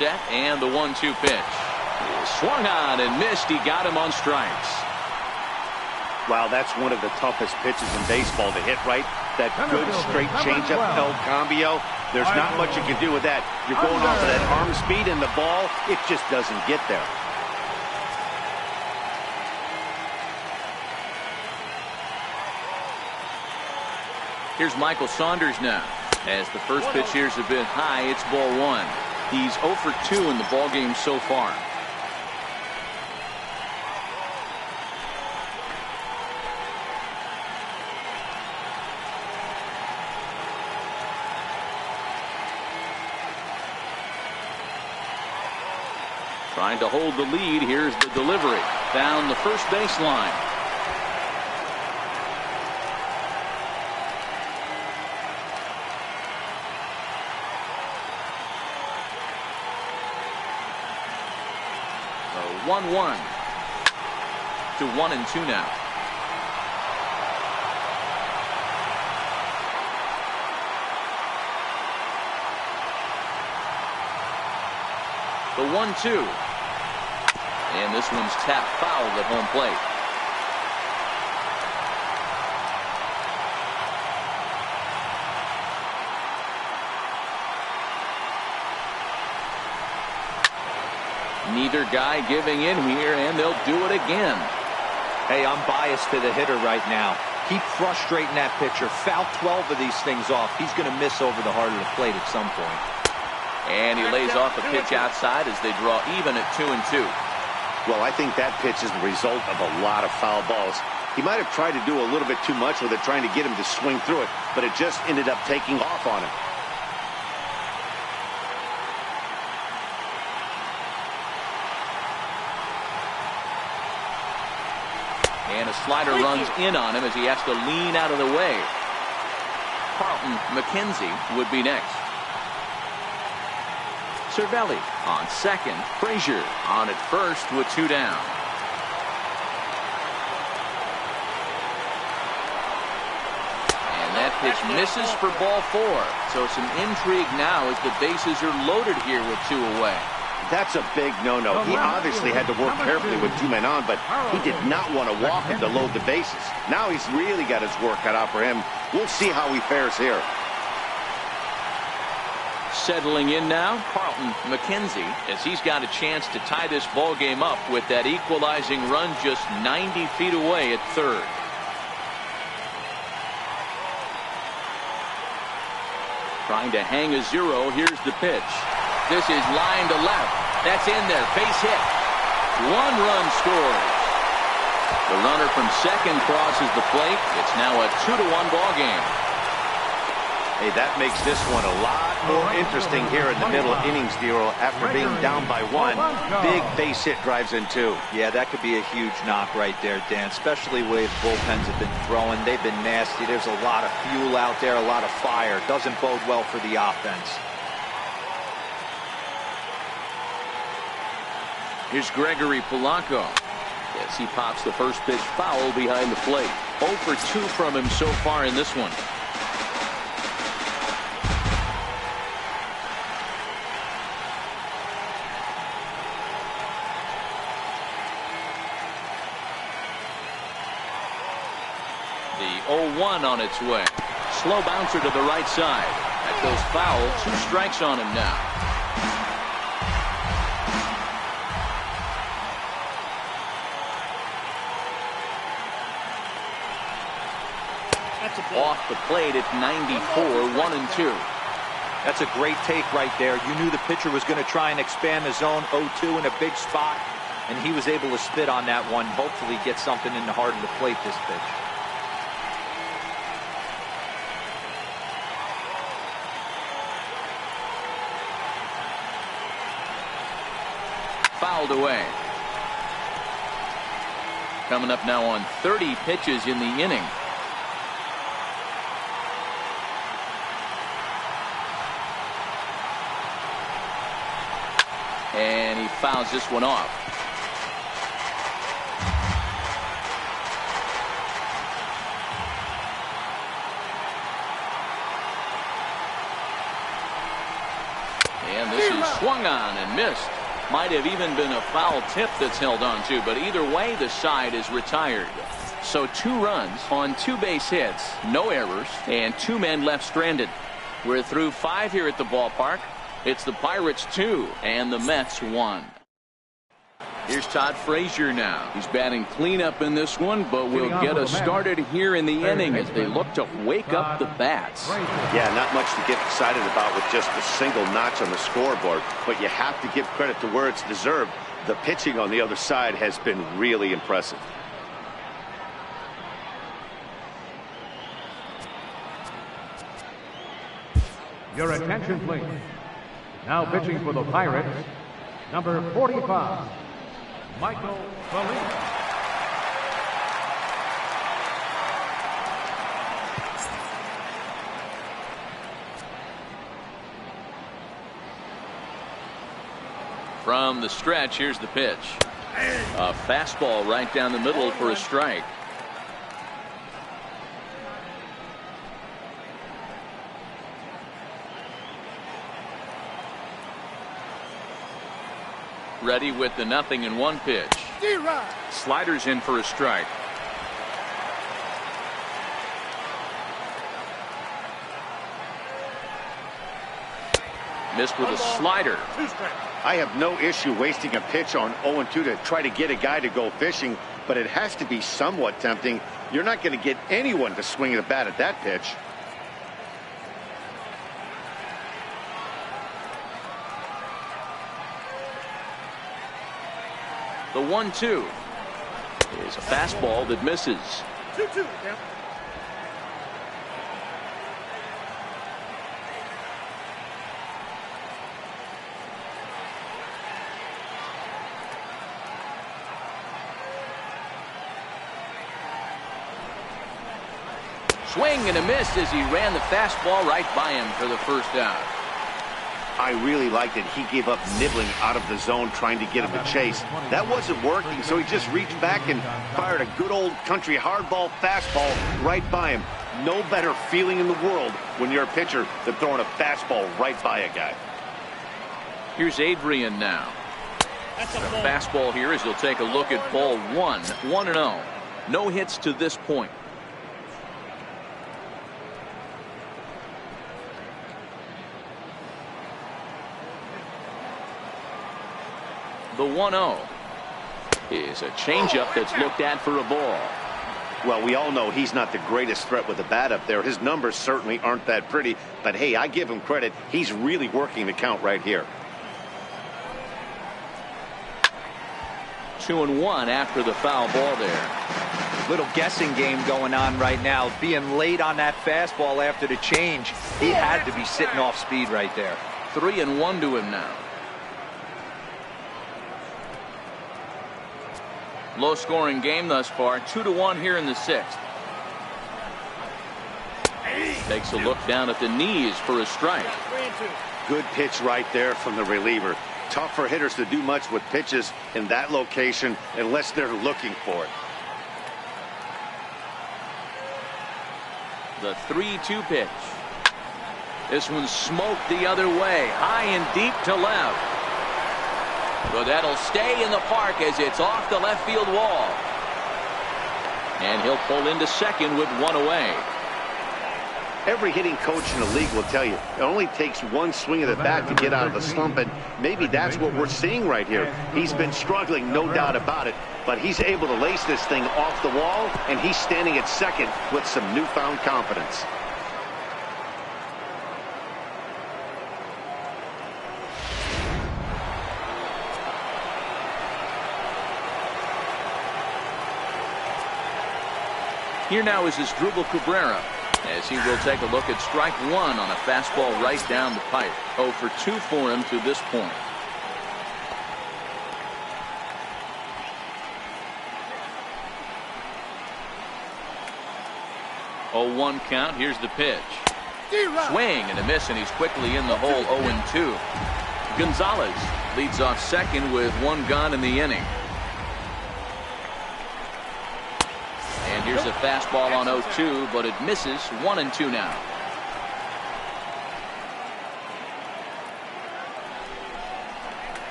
Set and the 1-2 pitch. Swung on and missed. He got him on strikes. Wow, that's one of the toughest pitches in baseball to hit, right? That good straight changeup, El Cambio. There's not much you can do with that. You're going off of that arm speed, and the ball, it just doesn't get there. Here's Michael Saunders now. As the first pitch here's a bit high, it's ball 1. He's 0 for 2 in the ballgame so far. Trying to hold the lead. Here's the delivery. Down the first baseline. So 1-1 to 1-2 now. The 1-2. And this one's tapped foul at home plate. Neither guy giving in here, and they'll do it again. Hey, I'm biased to the hitter right now. Keep frustrating that pitcher. Foul 12 of these things off. He's going to miss over the heart of the plate at some point. And he lays off a pitch outside as they draw even at 2-2. Well, I think that pitch is the result of a lot of foul balls. He might have tried to do a little bit too much with it, trying to get him to swing through it, but it just ended up taking off on him. And a slider runs in on him as he has to lean out of the way. Mlb18 would be next. Cervelli on second. Frazier on at first with 2 down. And that pitch misses for ball 4. So some intrigue now as the bases are loaded here with 2 away. That's a big no-no. He obviously had to work carefully with 2 men on, but he did not want to walk him to load the bases. Now he's really got his work cut out for him. We'll see how he fares here. Settling in now, Mlb18, as he's got a chance to tie this ball game up with that equalizing run just 90 feet away at third. Trying to hang a 0. Here's the pitch. This is line to left. That's in there. Base hit. 1 run scores. The runner from second crosses the plate. It's now a 2-1 ball game. Hey, that makes this one a lot more interesting here in the middle innings, Dero. After being down by 1, big base hit drives in 2. Yeah, that could be a huge knock right there, Dan, especially the way the bullpens have been throwing. They've been nasty. There's a lot of fuel out there, a lot of fire. Doesn't bode well for the offense. Here's Gregory Polanco. Yes, he pops the first pitch foul behind the plate. 0 for 2 from him so far in this one. The 0-1 on its way. Slow bouncer to the right side. That goes foul. 2 strikes on him now. Off the plate at 94, 1-2. That's a great take right there. You knew the pitcher was going to try and expand the zone. 0-2 in a big spot, and he was able to spit on that one. Hopefully get something in the heart of the plate this pitch. Fouled away. Coming up now on 30 pitches in the inning. And he fouls this one off. And this is swung on and missed. Might have even been a foul tip that's held on to, but either way, the side is retired. So 2 runs on 2 base hits, no errors, and 2 men left stranded. We're through 5 here at the ballpark. It's the Pirates 2 and the Mets 1. Here's Todd Frazier now. He's batting cleanup in this one, but will get us started here in the inning as they look to wake up the bats. Yeah, not much to get excited about with just a single notch on the scoreboard, but you have to give credit to where it's deserved. The pitching on the other side has been really impressive. Your attention, please. Now pitching for the Pirates, Number 45, Mlb18. From the stretch, here's the pitch. A fastball right down the middle for a strike. Ready with the 0-1 pitch. Sliders in for a strike. Missed with a slider. I have no issue wasting a pitch on 0-2 to try to get a guy to go fishing, but it has to be somewhat tempting. You're not going to get anyone to swing a bat at that pitch. The 1-2 is a fastball that misses. 2-2. Swing and a miss as he ran the fastball right by him for the first out. I really liked it. He gave up nibbling out of the zone trying to get him to chase. That wasn't working, so he just reached back and fired a good old country hardball fastball right by him. No better feeling in the world when you're a pitcher than throwing a fastball right by a guy. Here's Adrian now. The fastball here as he'll take a look at ball 1. 1-0. No hits to this point. The 1-0 is a changeup that's looked at for a ball. Well, we all know he's not the greatest threat with the bat up there. His numbers certainly aren't that pretty, but hey, I give him credit. He's really working the count right here. 2-1 after the foul ball there. Little guessing game going on right now. Being late on that fastball after the change. He had to be sitting off speed right there. 3-1 to him now. Low scoring game thus far. 2-1 here in the 6th. Takes a look down at the knees for a strike. 3-2. Good pitch right there from the reliever. Tough for hitters to do much with pitches in that location unless they're looking for it. The 3-2 pitch. This one's smoked the other way. High and deep to left. But that'll stay in the park as it's off the left field wall. And he'll pull into second with one away. Every hitting coach in the league will tell you it only takes one swing of the bat to get out of the slump, and maybe that's what we're seeing right here. He's been struggling, no doubt about it, but he's able to lace this thing off the wall, and he's standing at second with some newfound confidence. Here now is Asdrubal Cabrera as he will take a look at strike 1 on a fastball right down the pipe. 0 for 2 for him to this point. Oh, 1 count. Here's the pitch. Swing and a miss, and he's quickly in the hole. 0-2. Gonzalez leads off second with 1 gone in the inning. And here's a fastball on 0-2, but it misses. 1-2 now.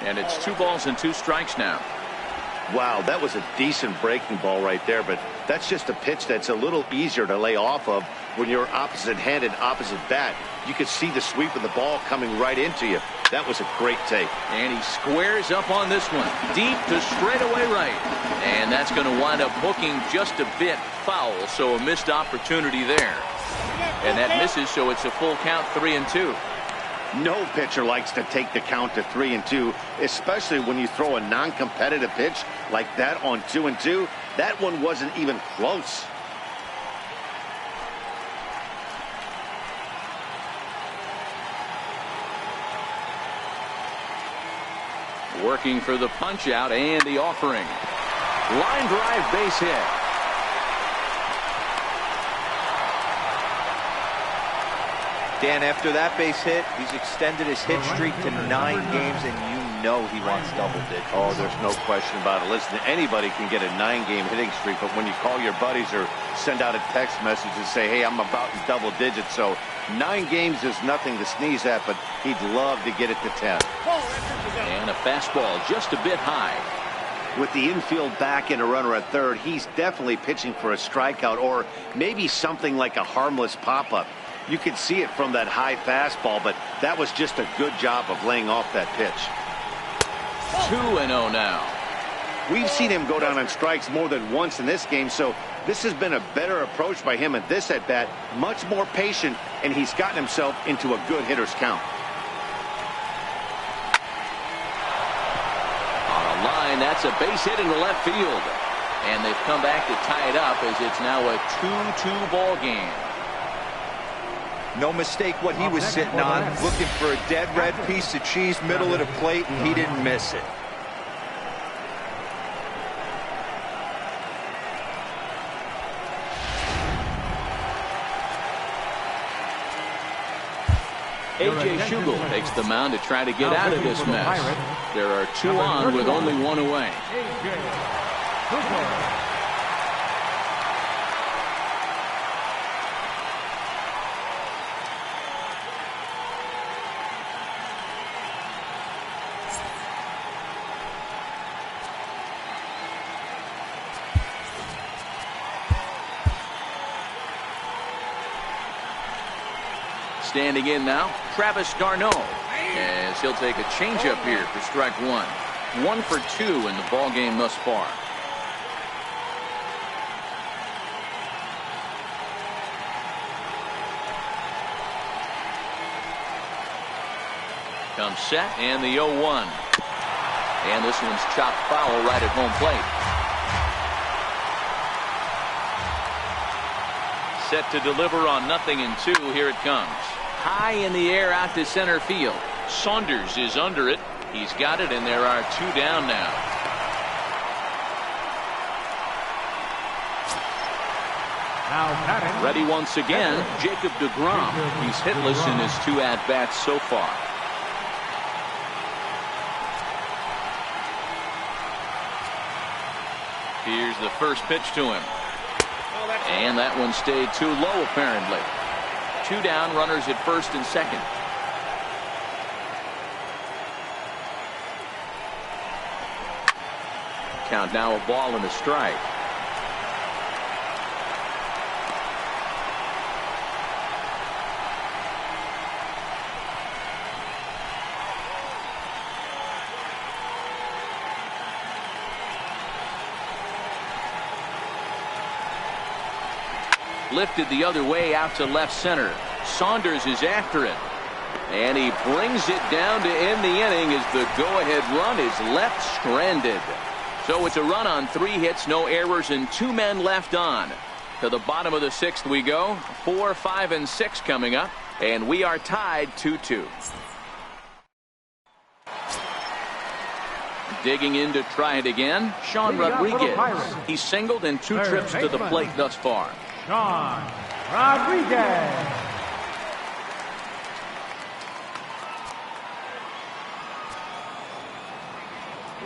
And it's 2 balls and 2 strikes now. Wow, that was a decent breaking ball right there, but that's just a pitch that's a little easier to lay off of when you're opposite-handed, opposite bat. You could see the sweep of the ball coming right into you. That was a great take. And he squares up on this one. Deep to straightaway right. And that's going to wind up hooking just a bit foul, so a missed opportunity there. And that misses, so it's a full count, 3-2. No pitcher likes to take the count to 3-2, especially when you throw a non-competitive pitch like that on 2-2. That one wasn't even close. Working for the punch out and the offering. Line drive base hit. Dan, after that base hit, he's extended his hit streak to 9 games, and you know he wants double digits. Oh, there's no question about it. Listen, anybody can get a 9-game hitting streak, but when you call your buddies or send out a text message and say, hey, I'm about in double digits, so 9 games is nothing to sneeze at, but he'd love to get it to 10. And a fastball just a bit high. With the infield back and a runner at third, he's definitely pitching for a strikeout or maybe something like a harmless pop-up. You could see it from that high fastball, but that was just a good job of laying off that pitch. 2-0 now. We've seen him go down on strikes more than once in this game, so this has been a better approach by him at this at-bat. Much more patient, and he's gotten himself into a good hitter's count. On a line, that's a base hit into left field. And they've come back to tie it up as it's now a 2-2 ball game. No mistake what he was sitting on, looking for a dead red piece of cheese middle of the plate, and he didn't miss it. A.J. Schugel takes the mound to try to get out of this mess. There are 2 on with only 1 away. Standing in now, Travis d'Arnaud, as he'll take a changeup here for strike 1. 1 for 2 in the ball game thus far. Comes set and the 0-1. And this one's chopped foul right at home plate. Set to deliver on 0-2. Here it comes. High in the air out to center field. Saunders is under it. He's got it, and there are 2 down now. Ready once again, Jacob deGrom. He's hitless in his 2 at-bats so far. Here's the first pitch to him. And that one stayed too low, apparently. 2 down, runners at first and second. Count now a ball and a strike. Lifted the other way out to left center. Saunders is after it. And he brings it down to end the inning as the go-ahead run is left stranded. So it's a run on 3 hits, no errors, and 2 men left on. To the bottom of the 6th we go. 4, 5, and 6 coming up. And we are tied 2-2. Digging in to try it again, Sean Rodriguez. He's singled in 2 trips to the plate thus far. Sean Rodriguez.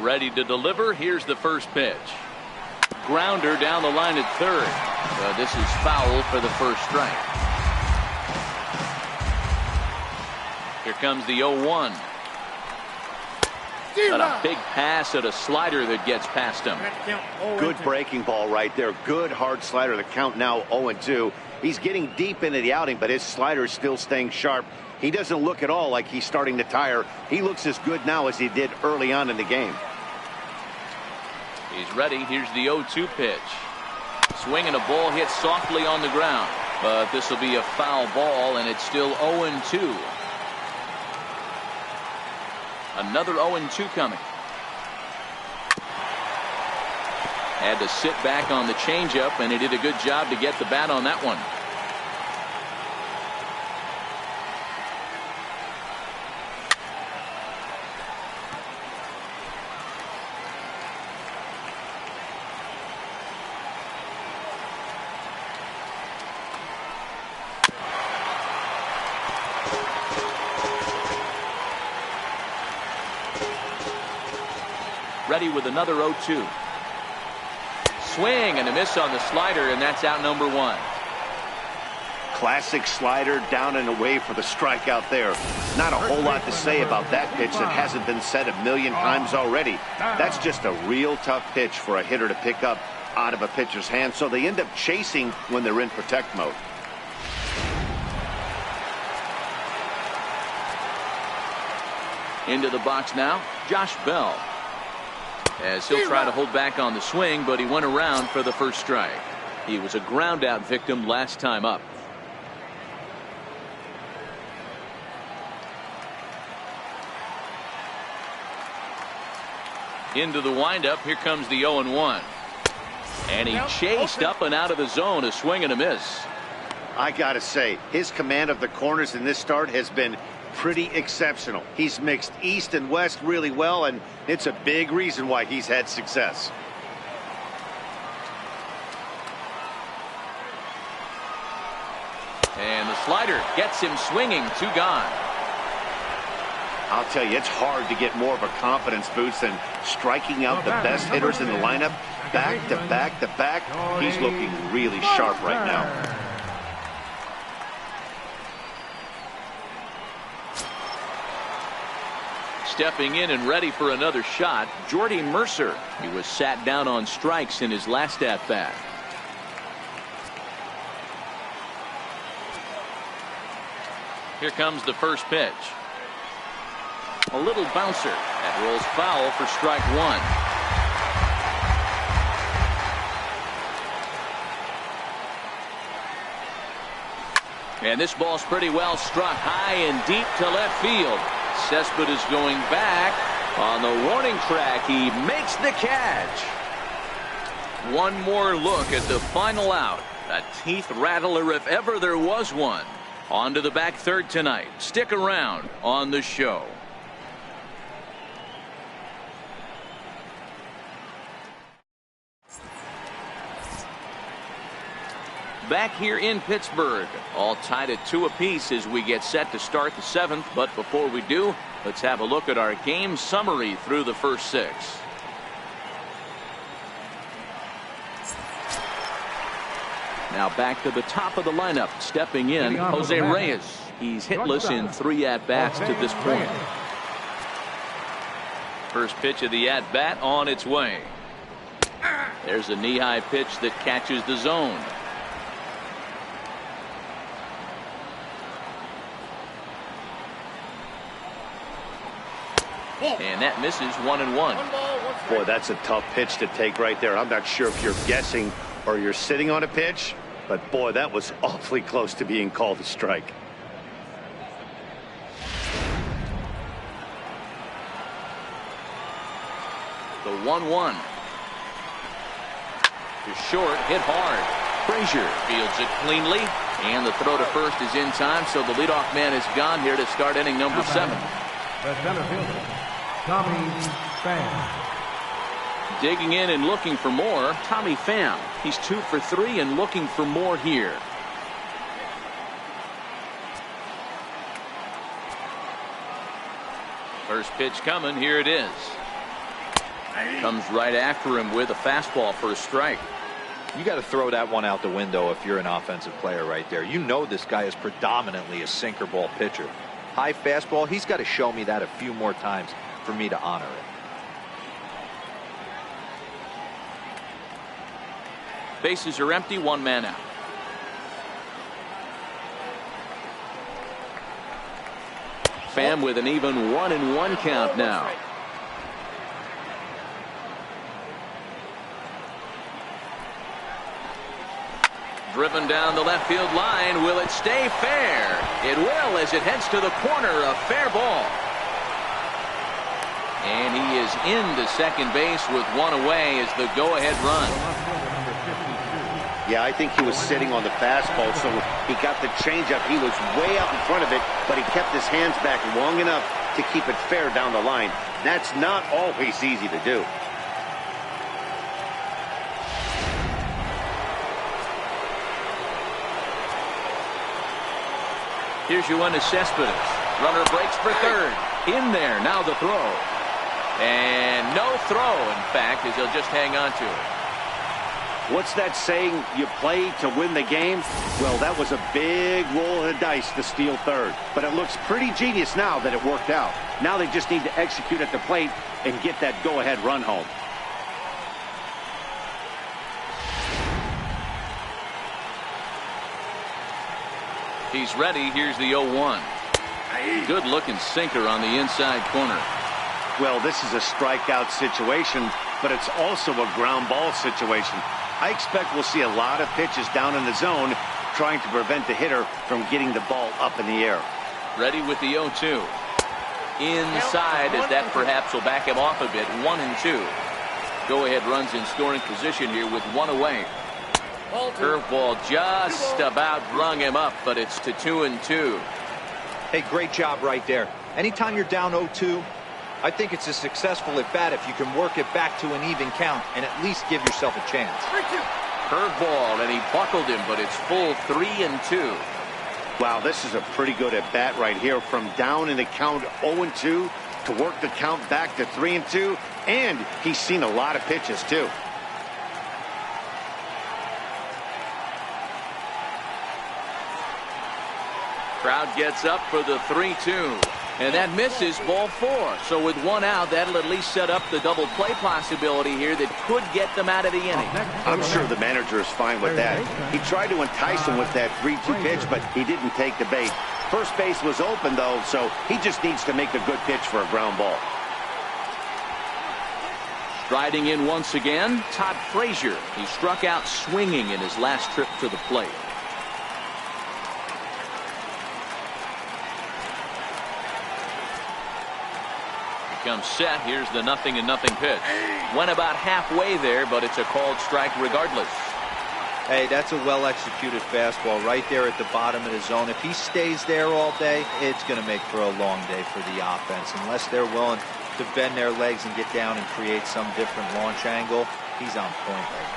Ready to deliver. Here's the first pitch. Grounder down the line at third. This is foul for the first strike. Here comes the 0-1. Got a big pass at a slider that gets past him. Good breaking ball right there. Good hard slider. The count now 0-2. He's getting deep into the outing, but his slider is still staying sharp. He doesn't look at all like he's starting to tire. He looks as good now as he did early on in the game. He's ready. Here's the 0-2 pitch. Swinging a ball hit softly on the ground. But this will be a foul ball, and it's still 0-2. Another 0-2 coming. Had to sit back on the changeup, and he did a good job to get the bat on that one. Ready with another 0-2. Swing and a miss on the slider, and that's out number 1. Classic slider, down and away for the strikeout there. Not a whole lot to say about that pitch that hasn't been said a million times already. That's just a real tough pitch for a hitter to pick up out of a pitcher's hand, so they end up chasing when they're in protect mode. Into the box now, Josh Bell. As he'll try to hold back on the swing, but he went around for the first strike. He was a ground out victim last time up. Into the windup, here comes the 0-1. And he chased up and out of the zone, a swing and a miss. I gotta say, his command of the corners in this start has been pretty exceptional. He's mixed east and west really well, and it's a big reason why he's had success. And the slider gets him swinging, 2 gone. I'll tell you, it's hard to get more of a confidence boost than striking out the best hitters in the lineup back to back to back. He's looking really sharp right now. Stepping in and ready for another shot, Jordy Mercer. He was sat down on strikes in his last at-bat. Here comes the first pitch. A little bouncer that rolls foul for strike 1. And this ball's pretty well struck high and deep to left field. Cespedes going back on the warning track. He makes the catch. One more look at the final out. A teeth rattler if ever there was one. On to the back third tonight. Stick around on the show. Back here in Pittsburgh, all tied at 2 apiece as we get set to start the 7th. But before we do, let's have a look at our game summary through the first 6. Now back to the top of the lineup, stepping in, Jose Reyes. He's hitless in 3 at-bats to this point. First pitch of the at-bat on its way. There's a knee-high pitch that catches the zone. And that misses 1-1. Boy, that's a tough pitch to take right there. I'm not sure if you're guessing or you're sitting on a pitch, but boy, that was awfully close to being called a strike. The 1-1. To short, hit hard. Frazier fields it cleanly, and the throw to first is in time, so the leadoff man is gone here to start inning number 7. The center fielder, Tommy Pham. Digging in and looking for more, Tommy Pham. He's 2 for 3 and looking for more here. First pitch coming, here it is. Comes right after him with a fastball for a strike. You got to throw that one out the window if you're an offensive player right there. You know this guy is predominantly a sinker ball pitcher. High fastball, he's got to show me that a few more times for me to honor it. Bases are empty, 1 man out. Pham with an even 1-1 count now. Driven down the left field line. Will it stay fair? It will, as it heads to the corner. A fair ball. And he is into second base with 1 away as the go-ahead run. Yeah, I think he was sitting on the fastball, so he got the changeup. He was way out in front of it, but he kept his hands back long enough to keep it fair down the line. That's not always easy to do. Here's Yoenis Cespedes. Runner breaks for third. In there, now the throw. And no throw, in fact, as he'll just hang on to it. What's that saying? You play to win the game? Well, that was a big roll of the dice to steal third. But it looks pretty genius now that it worked out. Now they just need to execute at the plate and get that go-ahead run home. He's ready. Here's the 0-1. Good looking sinker on the inside corner. Well, this is a strikeout situation, but it's also a ground ball situation. I expect we'll see a lot of pitches down in the zone trying to prevent the hitter from getting the ball up in the air. Ready with the 0-2. Inside, as that perhaps will back him off a bit. 1-2. Go-ahead runs in scoring position here with one away. Curveball just about brung him up, but it's to 2-2. Hey, great job right there. Anytime you're down 0-2, I think it's a successful at bat if you can work it back to an even count and at least give yourself a chance. Curveball, and he buckled him, but it's full 3-2. Wow, this is a pretty good at bat right here, from down in the count 0-2 to work the count back to 3-2, and he's seen a lot of pitches too. Crowd gets up for the 3-2. And that misses, ball 4. So with one out, that'll at least set up the double play possibility here that could get them out of the inning. I'm sure the manager is fine with that. He tried to entice him with that 3-2 pitch, but he didn't take the bait. First base was open, though, so he just needs to make a good pitch for a ground ball. Striding in once again, Todd Frazier. He struck out swinging in his last trip to the plate. Comes set. Here's the 0-0 pitch. Went about halfway there, but it's a called strike regardless. Hey, that's a well-executed fastball right there at the bottom of the zone. If he stays there all day, it's going to make for a long day for the offense. Unless they're willing to bend their legs and get down and create some different launch angle, he's on point right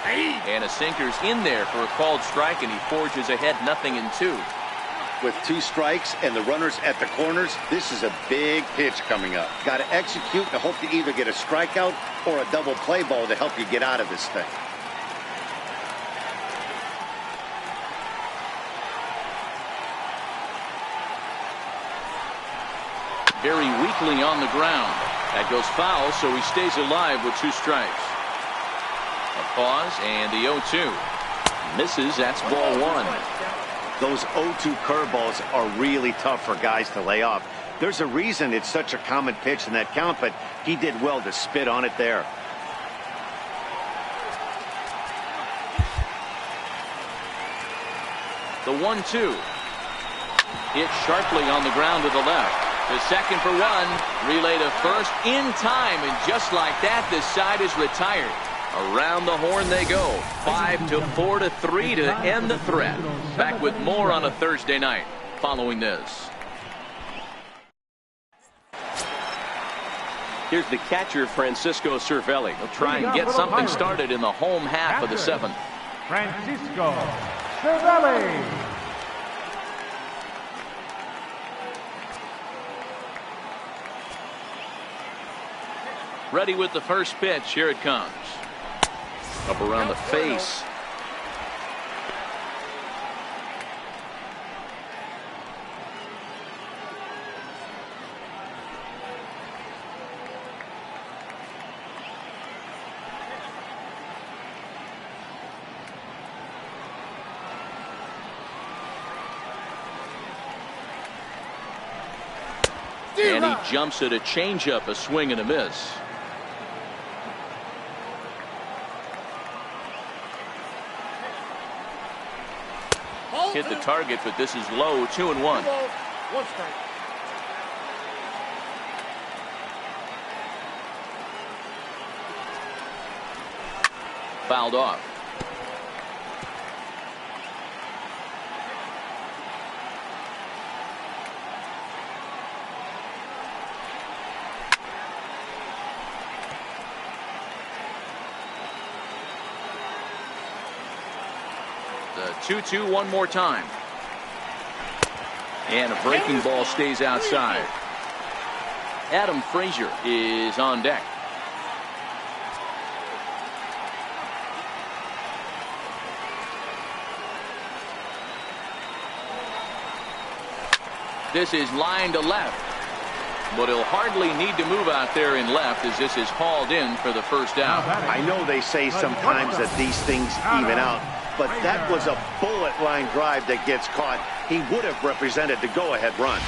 now. And a sinker's in there for a called strike, and he forges ahead 0-2. With 2 strikes and the runners at the corners, this is a big pitch coming up. Got to execute and hope to either get a strikeout or a double play ball to help you get out of this thing. Very weakly on the ground. That goes foul, so he stays alive with 2 strikes. A pause, and the 0-2. Misses, that's ball 1. Those 0-2 curveballs are really tough for guys to lay off. There's a reason it's such a common pitch in that count, but he did well to spit on it there. The 1-2. Hit sharply on the ground to the left. The second for 1. Relay to first in time, and just like that, this side is retired. Around the horn they go. 5-4-3 to end the threat. Back with more on a Thursday night following this. Here's the catcher, Francisco Cervelli. He'll try and get something started in the home half of the 7th. Francisco Cervelli. Ready with the first pitch. Here it comes. Up around the face. And he jumps at a changeup, a swing and a miss. Hit the target, but this is low. 2-1. 1 strike. Fouled off. The 2-2 one more time. And a breaking ball stays outside. Adam Frazier is on deck. This is line to left, but he'll hardly need to move out there in left as this is hauled in for the first out. I know they say sometimes that these things even out, but that was a bullet line drive that gets caught. He would have represented the go-ahead run.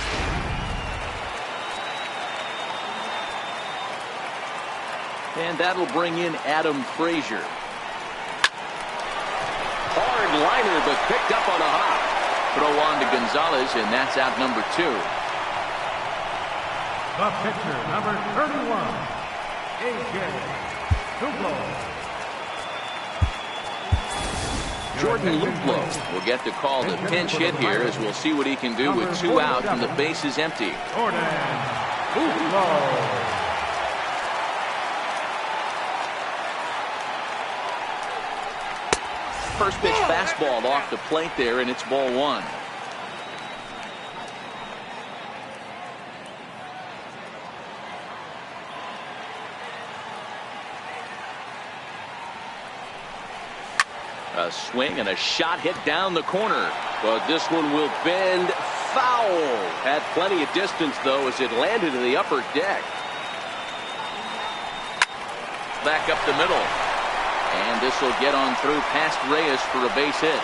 And that'll bring in Adam Frazier. Hard liner, but picked up on a hop. Throw on to Gonzalez, and that's out number 2. The pitcher, number 31, A.J. Duplo. Jordan Luplow will get the call to pinch hit here as we'll see what he can do with 2 out and the base is empty. Jordan Duplo. First pitch fastball off the plate there, and it's ball 1. A swing and a shot hit down the corner. But this one will bend foul. Had plenty of distance, though, as it landed in the upper deck. Back up the middle. And this will get on through past Reyes for a base hit.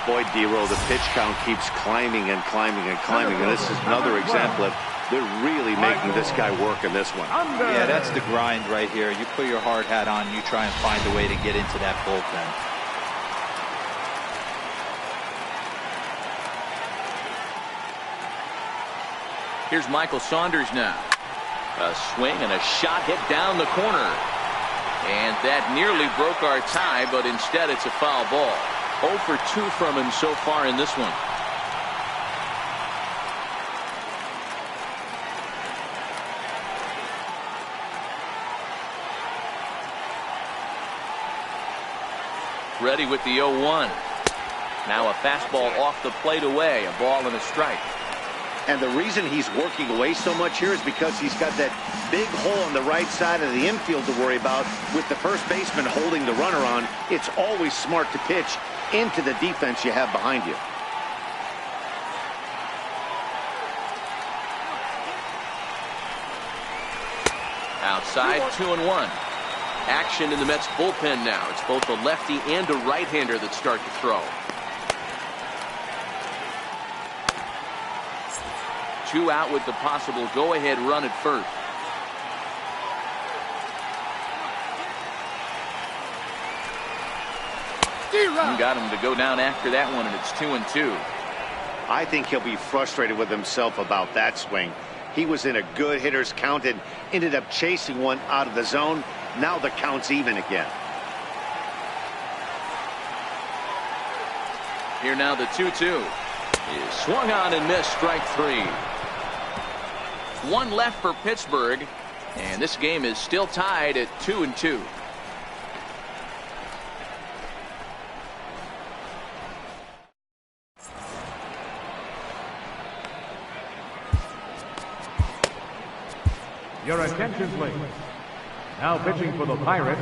Boy, D-Row, the pitch count keeps climbing and climbing and climbing. And this is another example of they're really making this guy work in this one. Yeah, that's the grind right here. You put your hard hat on, you try and find a way to get into that bullpen. Here's Michael Saunders now. A swing and a shot hit down the corner. And that nearly broke our tie, but instead it's a foul ball. 0 for 2 from him so far in this one. Ready with the 0-1. Now a fastball off the plate away. A ball and a strike. And the reason he's working away so much here is because he's got that big hole on the right side of the infield to worry about with the first baseman holding the runner on. It's always smart to pitch into the defense you have behind you. Outside, 2-1. Action in the Mets bullpen now. It's both a lefty and a right-hander that start to throw. 2 out with the possible go-ahead run at first. Got him to go down after that one, and it's 2-2. I think he'll be frustrated with himself about that swing. He was in a good hitter's count and ended up chasing one out of the zone. Now the count's even again. Here now the 2-2 is swung on and missed, strike 3. 1 left for Pittsburgh, and this game is still tied at 2-2. Your attention, please. Now pitching for the Pirates,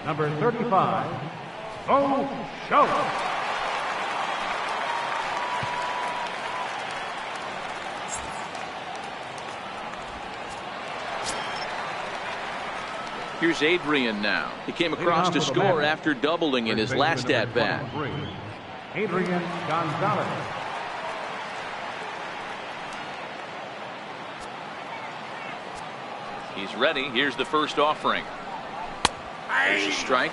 number 35, Bo Schultz. Here's Adrian now. He came across to score after doubling in his last at-bat. Adrian Gonzalez. He's ready. Here's the first offering. There's a strike.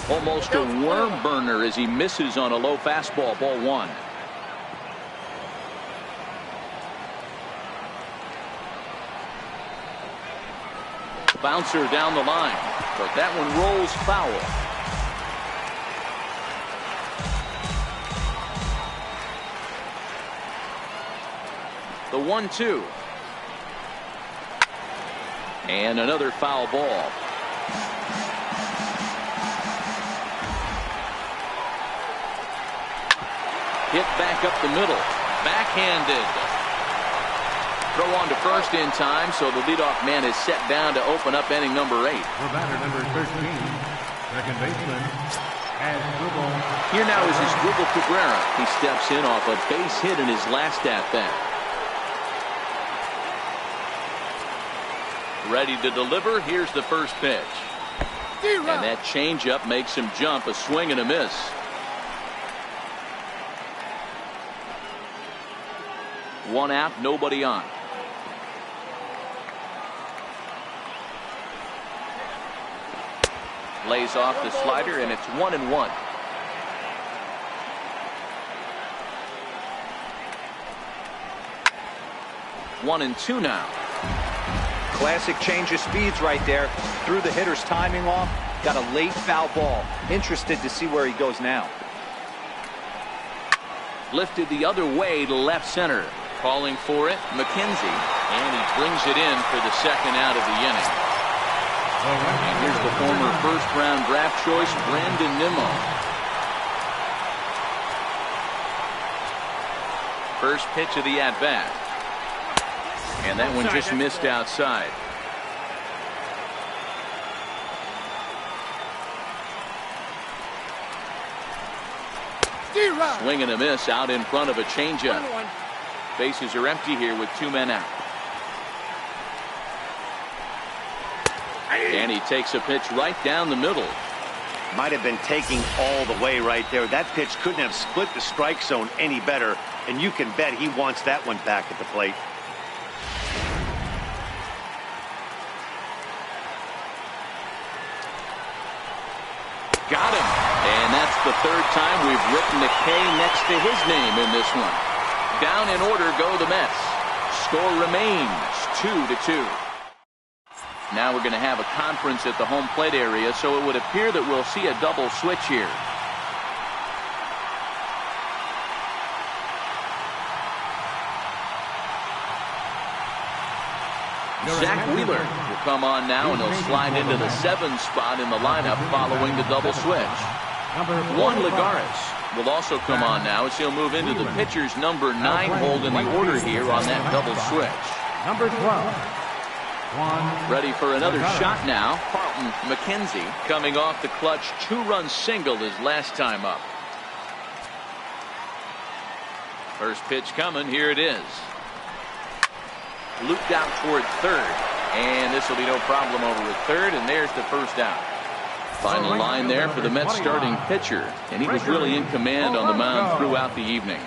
Almost a worm burner as he misses on a low fastball. Ball 1. Bouncer down the line, but that one rolls foul. The 1-2. And another foul ball. Hit back up the middle. Backhanded. Throw on to first in time, so the leadoff man is set down to open up inning number 8. For batter number 13, second baseman, Asdrubal. Here now is Asdrubal Cabrera. He steps in off a base hit in his last at-bat. Ready to deliver. Here's the first pitch. And that changeup makes him jump. A swing and a miss. One out, nobody on. Lays off the slider, and it's 1-1. One and two now. Classic change of speeds right there. Threw the hitter's timing off. Got a late foul ball. Interested to see where he goes now. Lifted the other way to left center. Calling for it, McKenzie, and he brings it in for the second out of the inning. And here's the former first-round draft choice, Brandon Nimmo. First pitch of the at-bat. And that one just missed outside. Swing and a miss out in front of a changeup. Bases are empty here with 2 men out. And he takes a pitch right down the middle. Might have been taking all the way right there. That pitch couldn't have split the strike zone any better, and you can bet he wants that one back at the plate. Got him. And that's the third time we've written the K next to his name in this one. Down in order go the Mets. Score remains 2-2. Now we're going to have a conference at the home plate area, so it would appear that we'll see a double switch here. Zach Wheeler will come on now, and he'll slide into the 7th spot in the lineup following the double switch. Juan Lagares will also come on now as he'll move into the pitcher's number 9 hold in the order here on that double switch. Number 12. Ready for another shot now. Carlton McKenzie coming off the clutch 2-run single his last time up. First pitch coming. Here it is. Looped out toward third. And this will be no problem over at third. And there's the first out. Final line there for the Mets starting pitcher. And he was really in command on the mound throughout the evening.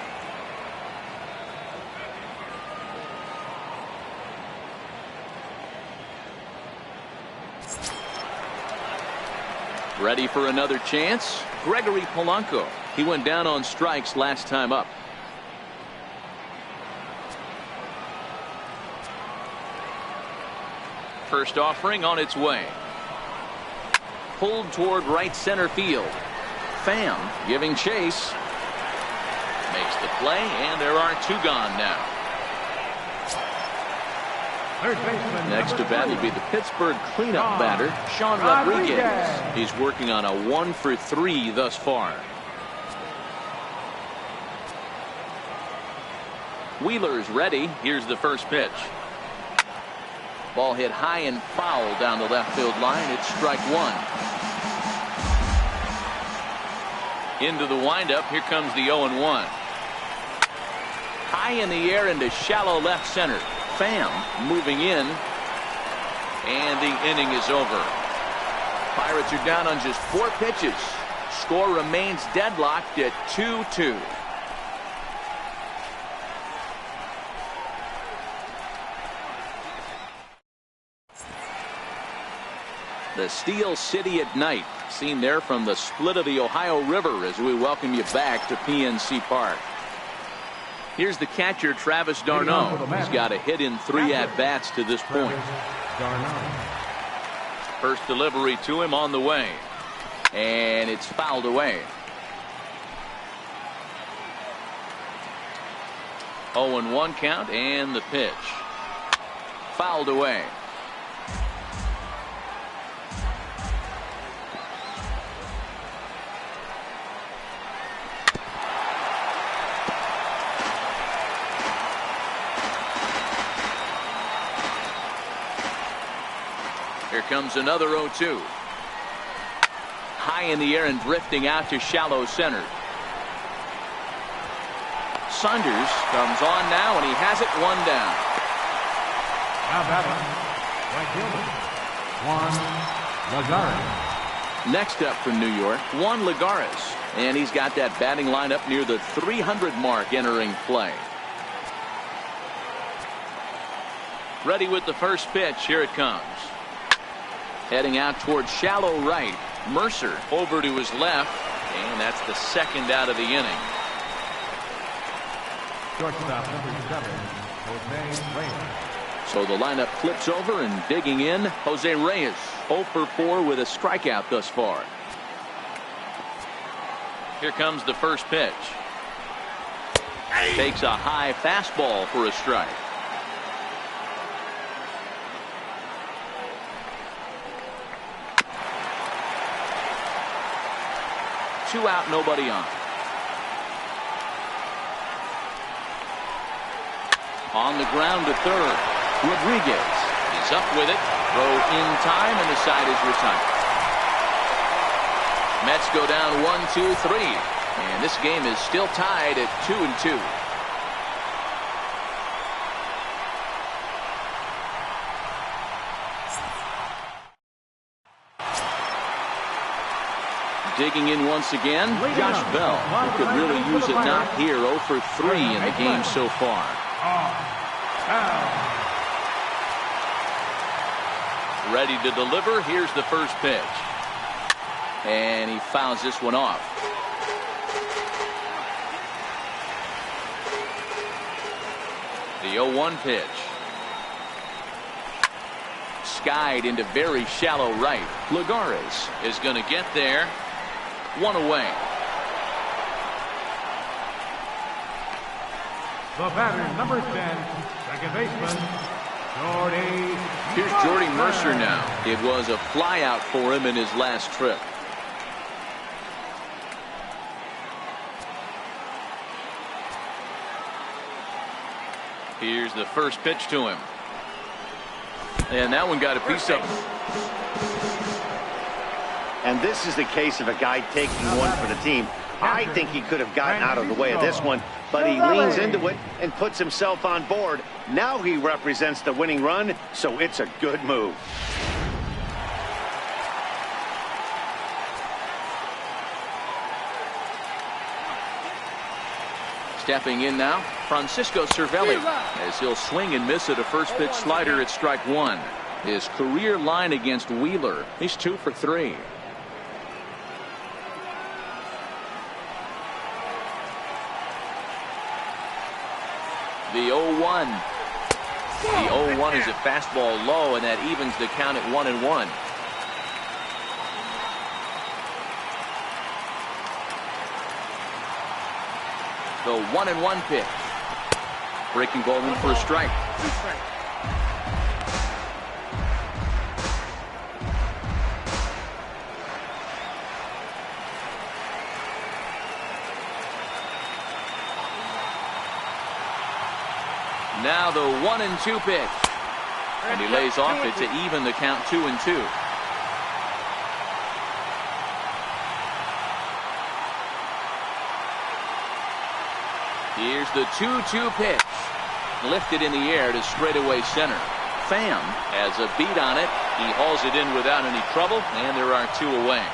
Ready for another chance. Gregory Polanco. He went down on strikes last time up. First offering on its way. Pulled toward right center field. Pham giving chase. Makes the play, and there are 2 gone now. Next to bat will be the Pittsburgh cleanup batter, Sean Rodriguez. He's working on a 1-for-3 thus far. Wheeler's ready. Here's the first pitch. Ball hit high and foul down the left field line. It's strike 1. Into the windup. Here comes the 0-1. High in the air into shallow left center. Pham moving in, and the inning is over. Pirates are down on just 4 pitches. Score remains deadlocked at 2-2. The Steel City at night, seen there from the split of the Ohio River as we welcome you back to PNC Park. Here's the catcher, Travis d'Arnaud. He's got a hit in 3 at-bats to this point. First delivery to him on the way. And it's fouled away. 0-1 count, and the pitch. Fouled away. comes another 0-2. High in the air and drifting out to shallow center. Saunders comes on now, and he has it, one down. Now batting, right fielder, Juan Lagares. Next up from New York, Juan Lagares. And he's got that batting lineup near the 300 mark entering play. Ready with the first pitch. Here it comes. Heading out towards shallow right. Mercer over to his left. And that's the second out of the inning. Shortstop number 7, Jose Reyes. So the lineup flips over, and digging in, Jose Reyes. 0 for 4 with a strikeout thus far. Here comes the first pitch. Takes a high fastball for a strike. Two out, nobody on. On the ground to third. Rodriguez is up with it. Throw in time, and the side is retired. Mets go down 1-2-3. And this game is still tied at 2-2. Digging in once again, Josh Bell, who could really use a knock here. 0 for 3 in the game so far. Ready to deliver. Here's the first pitch. And he fouls this one off. The 0-1 pitch. Skied into very shallow right. Lagares is going to get there. One away. The batter, number 10, second baseman, Jordy. Here's Jordy Mercer now. It was a flyout for him in his last trip. Here's the first pitch to him. And that one got a piece of him. And this is the case of a guy taking one for the team. I think he could have gotten out of the way of this one, but he leans into it and puts himself on board. Now he represents the winning run, so it's a good move. Stepping in now, Francisco Cervelli, as he'll swing and miss at a first pitch slider at strike one. His career line against Wheeler, he's 2 for 3. The 0-1. The 0-1 is a fastball low, and that evens the count at 1-1. The 1-1 pitch. Breaking ball in for a strike. Now the 1-2 pitch. And he lays off it to even the count 2-2. Here's the 2-2 pitch. Lifted in the air to straightaway center. Pham has a beat on it. He hauls it in without any trouble, and there are 2 away.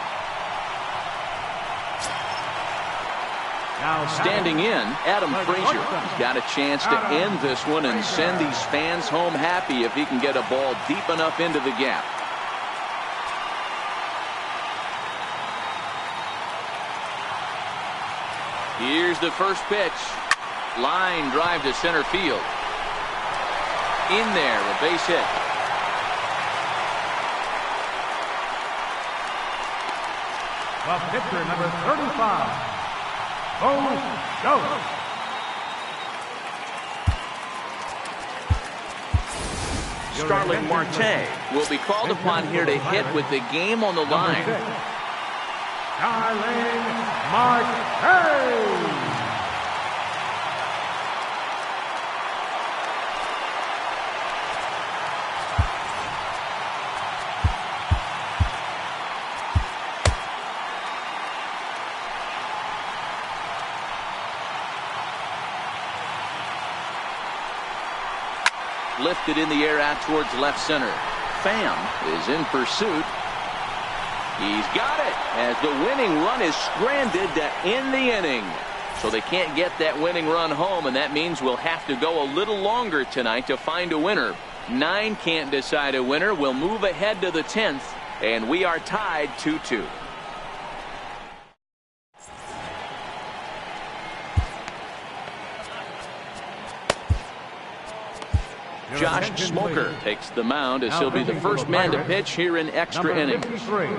Standing in, Adam Frazier. He's got a chance to end this one and send these fans home happy if he can get a ball deep enough into the gap. Here's the first pitch. Line drive to center field. In there, a base hit. The pitcher, number 35. Go. Starling Marte will be called upon here to hit with the game on the line. Starling Marte. Lifted in the air out towards left center. Pham is in pursuit. He's got it as the winning run is stranded to end the inning. So they can't get that winning run home, and that means we'll have to go a little longer tonight to find a winner. 9 can't decide a winner. We'll move ahead to the 10th, and we are tied 2-2. Josh Smoker takes the mound as he'll be the first man to pitch here in extra innings. Smoker.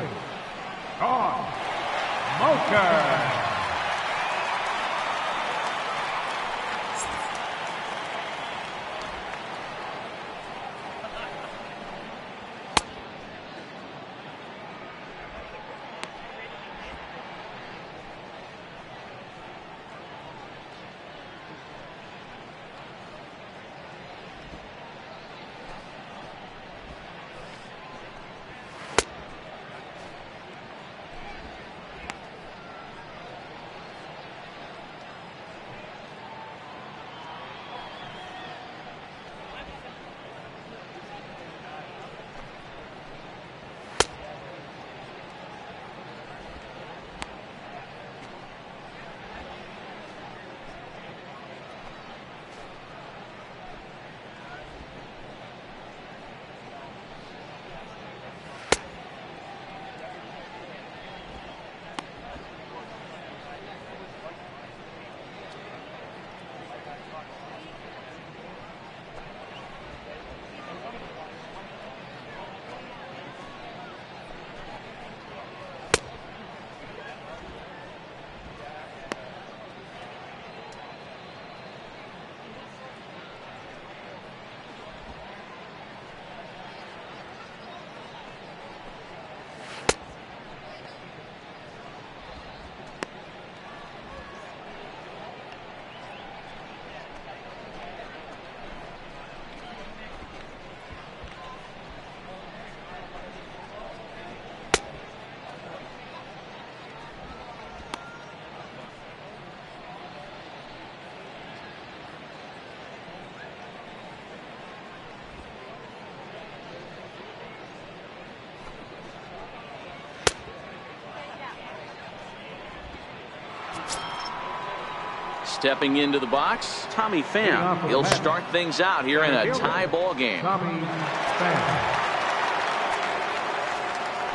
Stepping into the box, Tommy Pham. He'll start things out here in a tie ball game.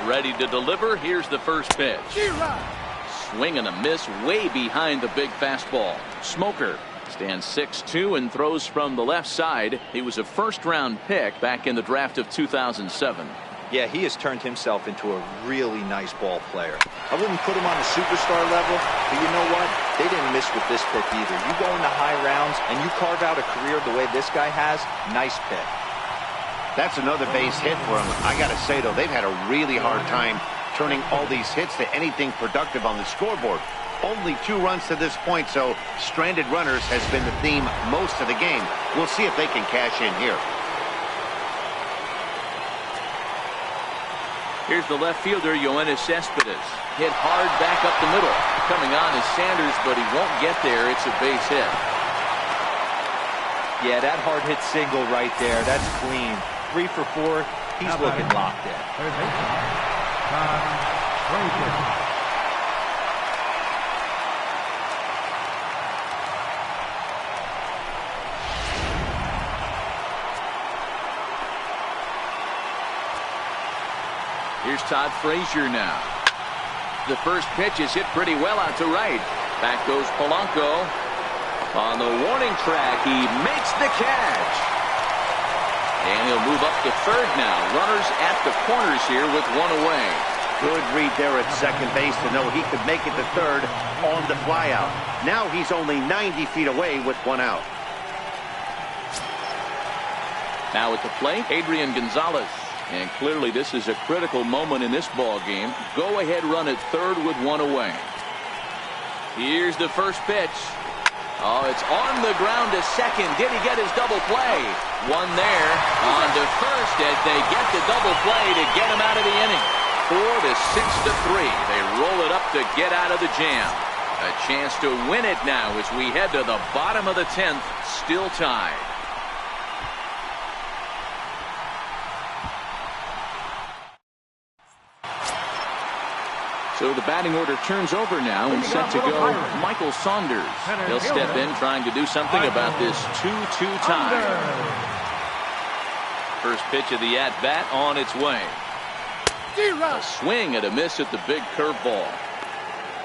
Ready to deliver. Here's the first pitch. Swing and a miss way behind the big fastball. Smoker stands 6'2" and throws from the left side. He was a first-round pick back in the draft of 2007. Yeah, he has turned himself into a really nice ball player. I wouldn't put him on the superstar level, but you know what? They didn't miss with this pick either. You go into high rounds and you carve out a career the way this guy has, nice pick. That's another base hit for him. I got to say, though, they've had a really hard time turning all these hits to anything productive on the scoreboard. Only 2 runs to this point, so stranded runners has been the theme most of the game. We'll see if they can cash in here. Here's the left fielder, Yoenis Cespedes. Hit hard back up the middle. Coming on is Sanders, but he won't get there. It's a base hit. Yeah, that hard hit single right there. That's clean. 3 for 4. He's looking locked in. Here's Todd Frazier now. The first pitch is hit pretty well out to right. Back goes Polanco. On the warning track, he makes the catch. And he'll move up to third now. Runners at the corners here with 1 away. Good read there at second base to know he could make it to third on the flyout. Now he's only 90 feet away with 1 out. Now at the plate, Adrian Gonzalez. And clearly this is a critical moment in this ball game. Go ahead run at third with 1 away. Here's the first pitch. Oh, it's on the ground to second. Did he get his double play? 1 there. On to first as they get the double play to get him out of the inning. 4 to 6 to 3. They roll it up to get out of the jam. A chance to win it now as we head to the bottom of the 10th. Still tied. So the batting order turns over now and set to go Michael Saunders. He'll step in trying to do something about this 2-2 tie. First pitch of the at-bat on its way. A swing and a miss at the big curveball.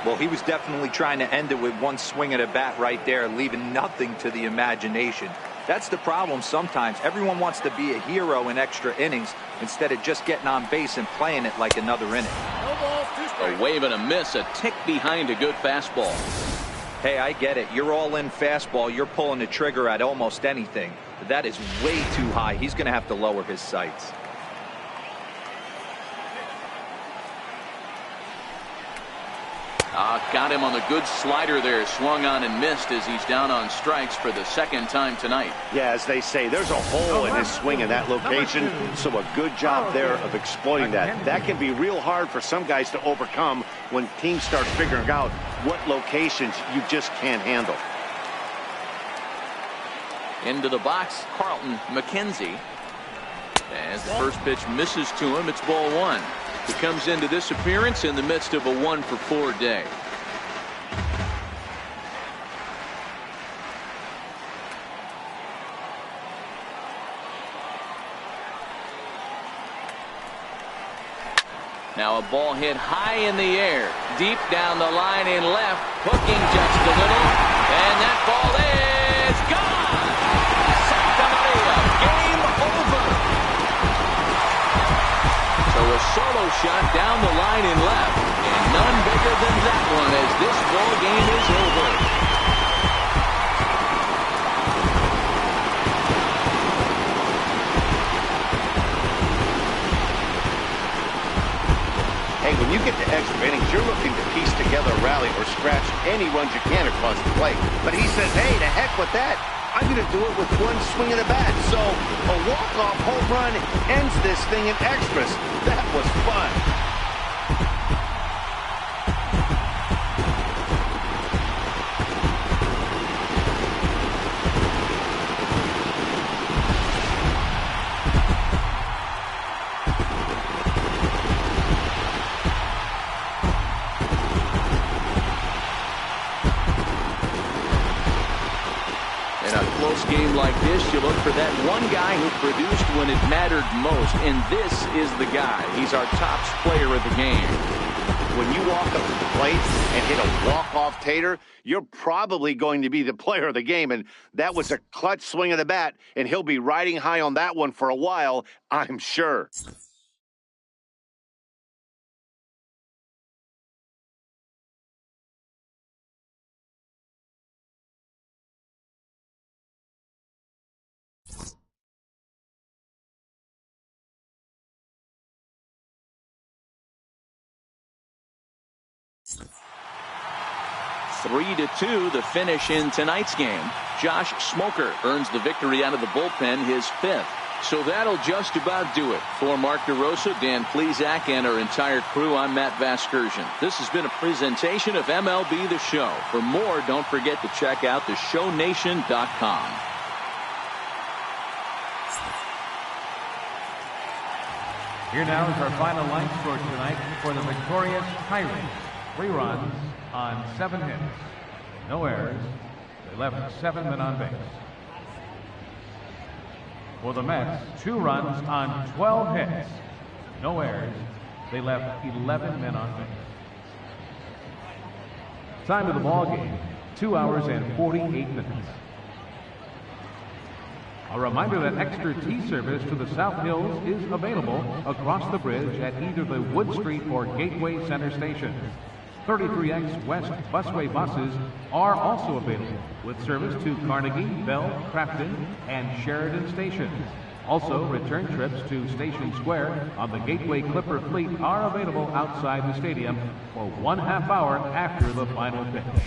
Well, he was definitely trying to end it with one swing at a bat right there, leaving nothing to the imagination. That's the problem sometimes. Everyone wants to be a hero in extra innings instead of just getting on base and playing it like another inning. A wave and a miss, a tick behind a good fastball. Hey, I get it. You're all in fastball. You're pulling the trigger at almost anything. But that is way too high. He's going to have to lower his sights. Got him on the good slider there. Swung on and missed as he's down on strikes for the second time tonight. Yeah, as they say, there's a hole in his swing in that location, so a good job there of exploiting that. That can be real hard for some guys to overcome when teams start figuring out what locations you just can't handle. Into the box, Carlton McKenzie. As the first pitch misses to him, it's ball one. He comes into this appearance in the midst of a 1-for-4 day. Now a ball hit high in the air, deep down the line in left, hooking just a little, and that ball is gone. Santa Maria, game over. So a solo shot down the line in left, and none bigger than that one as this ball game is over. Hey, when you get to extra innings, you're looking to piece together a rally or scratch any runs you can across the plate. But he says, hey, to heck with that. I'm going to do it with one swing of the bat. So a walk-off home run ends this thing in extras. That was fun. Game like this, you look for that one guy who produced when it mattered most, and this is the guy. He's our top player of the game. When you walk up to the plate and hit a walk-off tater, you're probably going to be the player of the game, and that was a clutch swing of the bat, and he'll be riding high on that one for a while, I'm sure. Three to 2, the finish in tonight's game. Josh Smoker earns the victory out of the bullpen, his 5th. So that'll just about do it. For Mark DeRosa, Dan Plesac, and our entire crew, I'm Matt Vasgersian. This has been a presentation of MLB The Show. For more, don't forget to check out theshownation.com. Here now is our final line score tonight for the victorious Pirates. 3 runs on 7 hits. No errors. They left 7 men on base. For the Mets, 2 runs on 12 hits. No errors. They left 11 men on base. Time of the ball game, 2 hours and 48 minutes. A reminder that extra tea service to the South Hills is available across the bridge at either the Wood Street or Gateway Center stations. 33X West busway buses are also available with service to Carnegie, Bell, Crafton, and Sheridan stations. Also, return trips to Station Square on the Gateway Clipper fleet are available outside the stadium for 1/2 hour after the final pitch.